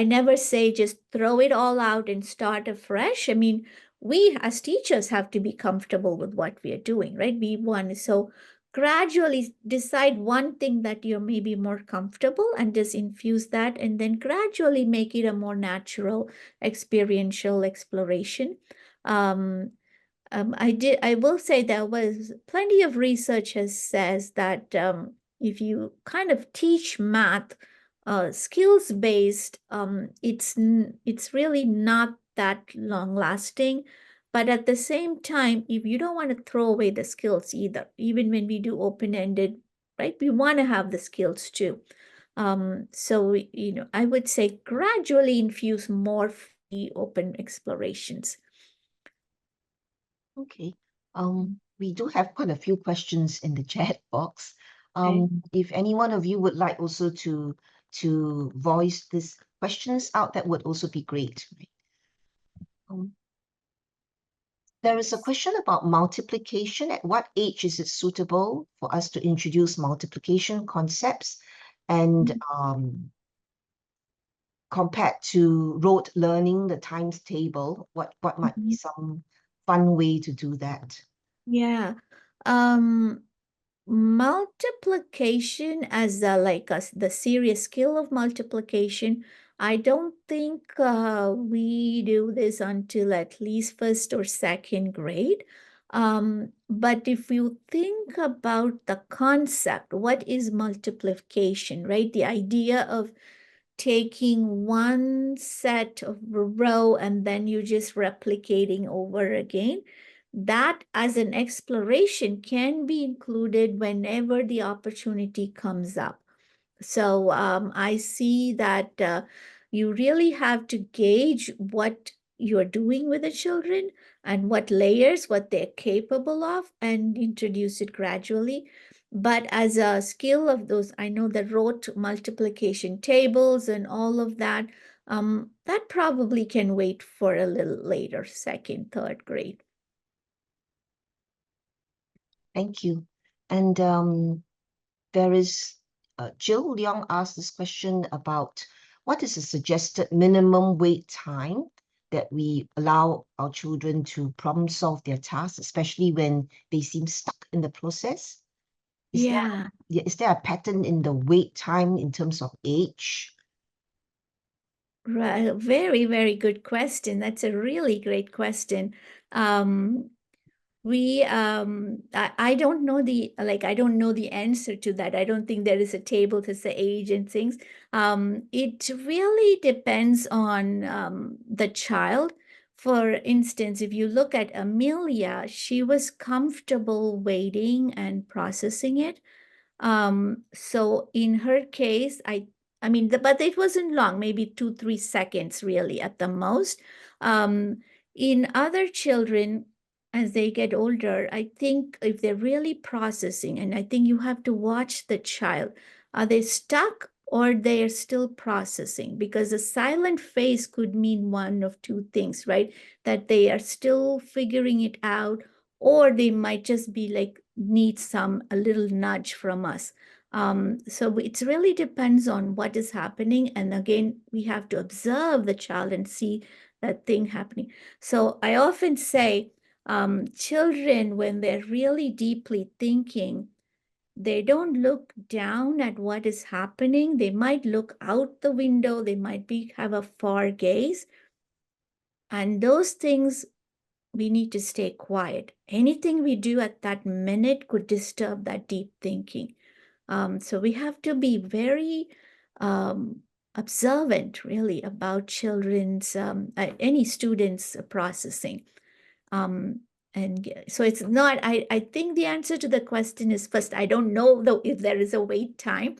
never say just throw it all out and start afresh. I mean, we as teachers have to be comfortable with what we are doing, right? So gradually decide one thing that you're maybe more comfortable and just infuse that, and then gradually make it a more natural experiential exploration. Um, I will say there was plenty of research has says that if you kind of teach math skills based, it's really not that long lasting. But at the same time, if you don't want to throw away the skills either, even when we do open-ended, right, we want to have the skills too. So, I would say gradually infuse more free open explorations. Okay. We do have quite a few questions in the chat box. Okay. If any one of you would like also to voice these questions out, that would also be great. Right? There is a question about multiplication. At what age is it suitable for us to introduce multiplication concepts? And compared to rote learning, the times table, what might be some fun way to do that? Yeah. Multiplication as the serious skill of multiplication, I don't think we do this until at least first or second grade. But if you think about the concept, what is multiplication, right? The idea of taking one set of row and then you just replicating over again. That as an exploration can be included whenever the opportunity comes up. So I see that you really have to gauge what you're doing with the children and what layers, what they're capable of, and introduce it gradually. But as a skill of those, I know the rote multiplication tables and all of that, that probably can wait for a little later, second, third grade. Thank you. And there is Jill Leong asked this question about what is the suggested minimum wait time that we allow our children to problem solve their tasks, especially when they seem stuck in the process? Is there a pattern in the wait time in terms of age? Right. Very, very good question. That's a really great question. I don't know I don't know the answer to that. I don't think there is a table to say age and things. It really depends on the child. For instance, if you look at Amelia, she was comfortable waiting and processing it. So in her case, I mean, but it wasn't long, maybe 2-3 seconds really at the most. In other children, as they get older, I think if they're really processing, and I think you have to watch the child, are they stuck or they are still processing? Because a silent face could mean one of two things, right? That they are still figuring it out, or they might just be like, need a little nudge from us. So it really depends on what is happening. And again, we have to observe the child and see that thing happening. So I often say, children, when they're really deeply thinking, they don't look down at what is happening. They might look out the window. They might have a far gaze. And those things, we need to stay quiet. Anything we do at that minute could disturb that deep thinking. So we have to be very observant, really, about children's, any students' processing. So it's not, I think the answer to the question is, first, I don't know though if there is a wait time,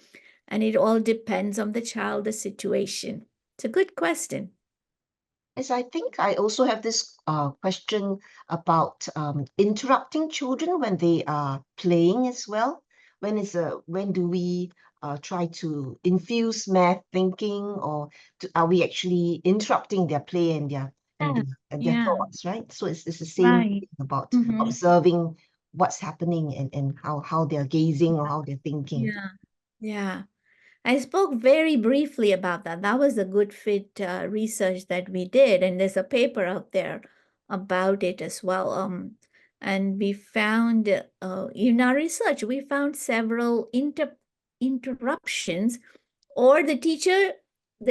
and it all depends on the child, the situation. It's a good question. Yes, I think I also have this question about interrupting children when they are playing as well. When do we try to infuse math thinking, or are we actually interrupting their play and their Yeah. thoughts, right? So it's the same Right. thing about Mhm. observing what's happening and how they're gazing or how they're thinking. Yeah. Yeah. I spoke very briefly about that. That was a good fit research that we did, and there's a paper out there about it as well. And we found in our research, we found several interruptions, or the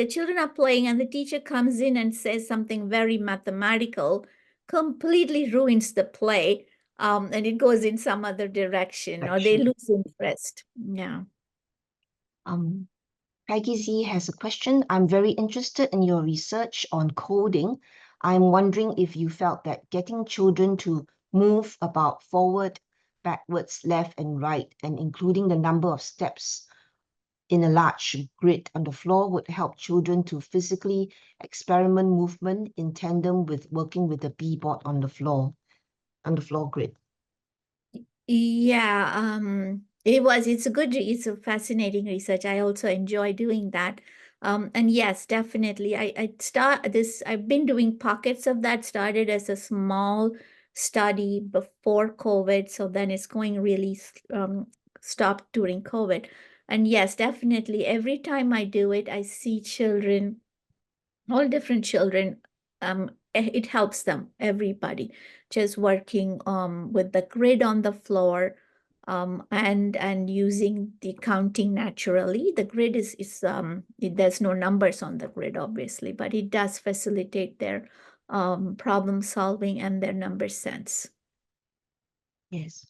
children are playing, and the teacher comes in and says something very mathematical, completely ruins the play, and it goes in some other direction, or they lose interest. Yeah. Peggy Z has a question. I'm very interested in your research on coding. I'm wondering if you felt that getting children to move about forward, backwards, left, and right, and including the number of steps in a large grid on the floor would help children to physically experiment movement in tandem with working with the B-board on the floor grid. Yeah, it's a fascinating research. I also enjoy doing that. And yes, definitely. I've been doing pockets of that, started as a small study before COVID. So then it's going really stopped during COVID. And yes, definitely. Every time I do it, I see children, all different children. It helps them, everybody, just working with the grid on the floor, and using the counting naturally. The grid there's no numbers on the grid, obviously, but it does facilitate their problem solving and their number sense. Yes.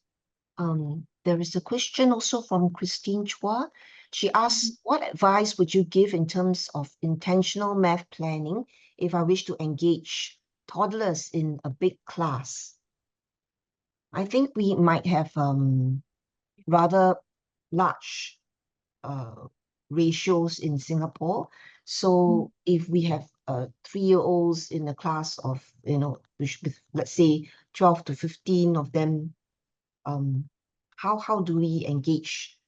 There is a question also from Christine Chua. She asks, what advice would you give in terms of intentional math planning if I wish to engage toddlers in a big class? I think we might have rather large ratios in Singapore. So if we have 3-year-olds in a class of, let's say 12 to 15 of them, how do we engage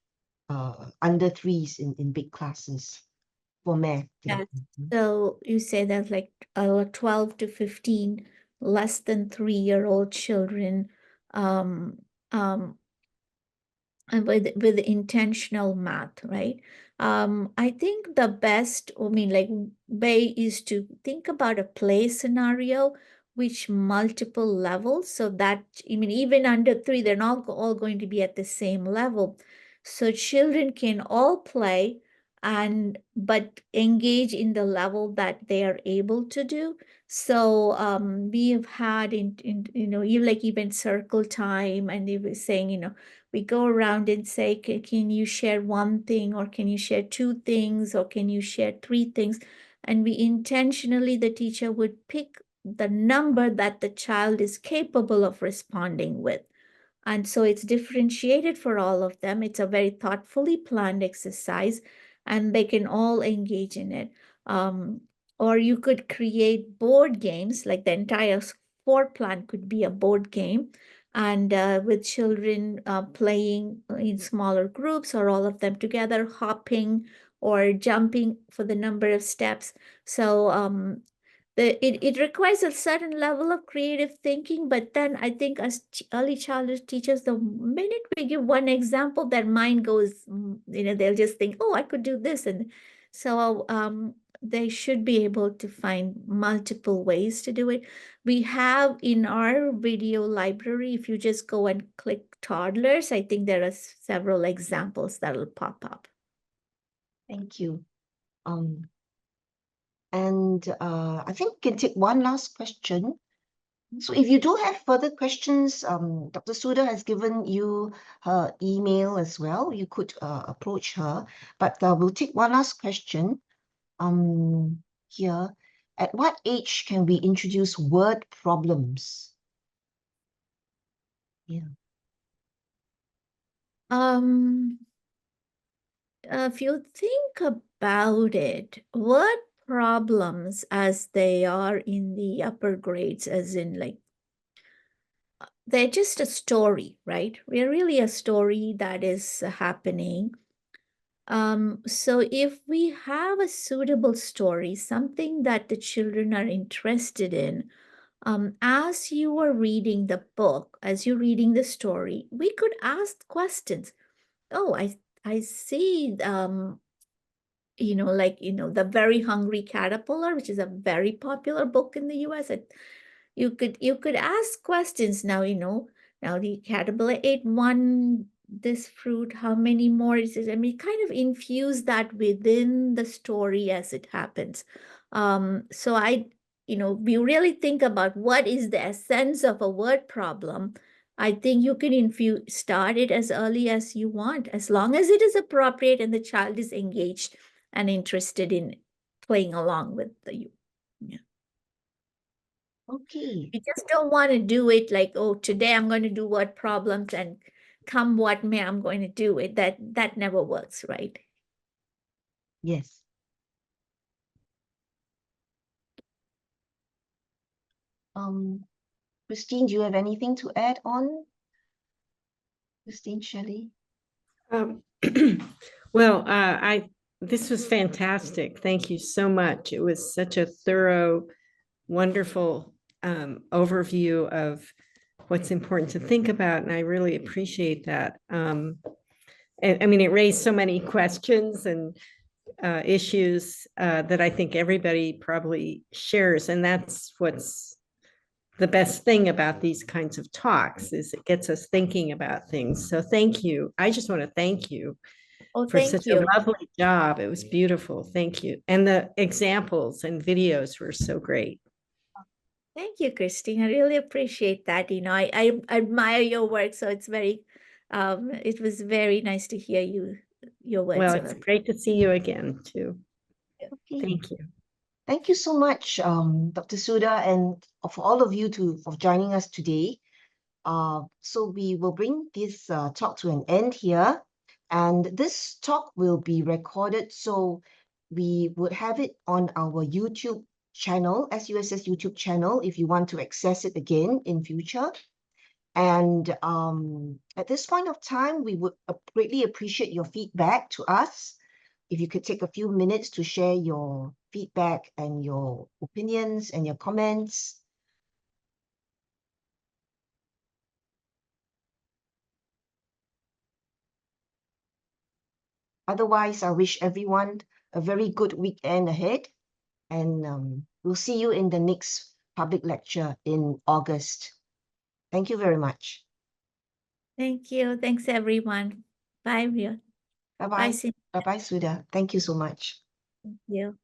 under threes in big classes for math? Yeah. So you say that like 12 to 15 less than 3-year-old children, um, and with intentional math, right? I think the best, way is to think about a play scenario which multiple levels, so that, even under 3, they're not all going to be at the same level. So children can all play but engage in the level that they are able to do. So we have had even circle time, and they were saying, we go around and say, can you share one thing, or can you share 2 things, or can you share 3 things? And we intentionally, the teacher would pick the number that the child is capable of responding with. And so it's differentiated for all of them. It's a very thoughtfully planned exercise, and they can all engage in it. Or you could create board games, like the entire floor plan could be a board game, and with children playing in smaller groups, or all of them together, hopping or jumping for the number of steps. So it requires a certain level of creative thinking, but then I think as early childhood teachers, the minute we give one example, their mind goes, they'll just think, oh, I could do this. And so they should be able to find multiple ways to do it. We have in our video library, if you just go and click toddlers, I think there are several examples that will pop up. Thank you. And I think we can take one last question. So if you do have further questions, Dr. Sudha has given you her email as well. You could approach her, but we'll take one last question. Here, at what age can we introduce word problems? Yeah. If you think about it, word problems as they are in the upper grades, as in like, they're just a story, right? We're really a story that is happening. So if we have a suitable story, something that the children are interested in, as you are reading the book, as you're reading the story, we could ask questions. Oh, I see, The Very Hungry Caterpillar, which is a very popular book in the US. You could ask questions now, now the caterpillar ate this fruit, how many more is it? I mean, kind of infuse that within the story as it happens. So we really think about what is the essence of a word problem. I think you can start it as early as you want, as long as it is appropriate and the child is engaged and interested in playing along with you. Yeah. Okay. You just don't want to do it like, oh, today I'm going to do word problems and come what may, I'm going to do it. That never works, right? Yes. Christine, do you have anything to add on? Christine, Shelley? Well, this was fantastic. Thank you so much. It was such a thorough, wonderful overview of what's important to think about, and I really appreciate that. And I mean, it raised so many questions and issues that I think everybody probably shares, and that's what's the best thing about these kinds of talks, is it gets us thinking about things. So thank you. I just want to thank you for such a lovely job. It was beautiful. Thank you. And the examples and videos were so great. Thank you, Christine. I really appreciate that. I admire your work, so it's it was very nice to hear your words. Well, it's great to see you again too. Okay. Thank you. Thank you so much, Dr. Sudha, and for all of you for joining us today. So we will bring this talk to an end here, and this talk will be recorded, so we would have it on our YouTube channel, SUSS YouTube channel, if you want to access it again in future. And at this point of time, we would greatly appreciate your feedback to us. If you could take a few minutes to share your feedback and your opinions and your comments. Otherwise, I wish everyone a very good weekend ahead, and we'll see you in the next public lecture in August. Thank you very much. Thank you. Thanks, everyone. Bye, Ria. Bye-bye. Bye, Cynthia. Bye-bye, Sudha. Thank you so much. Thank you.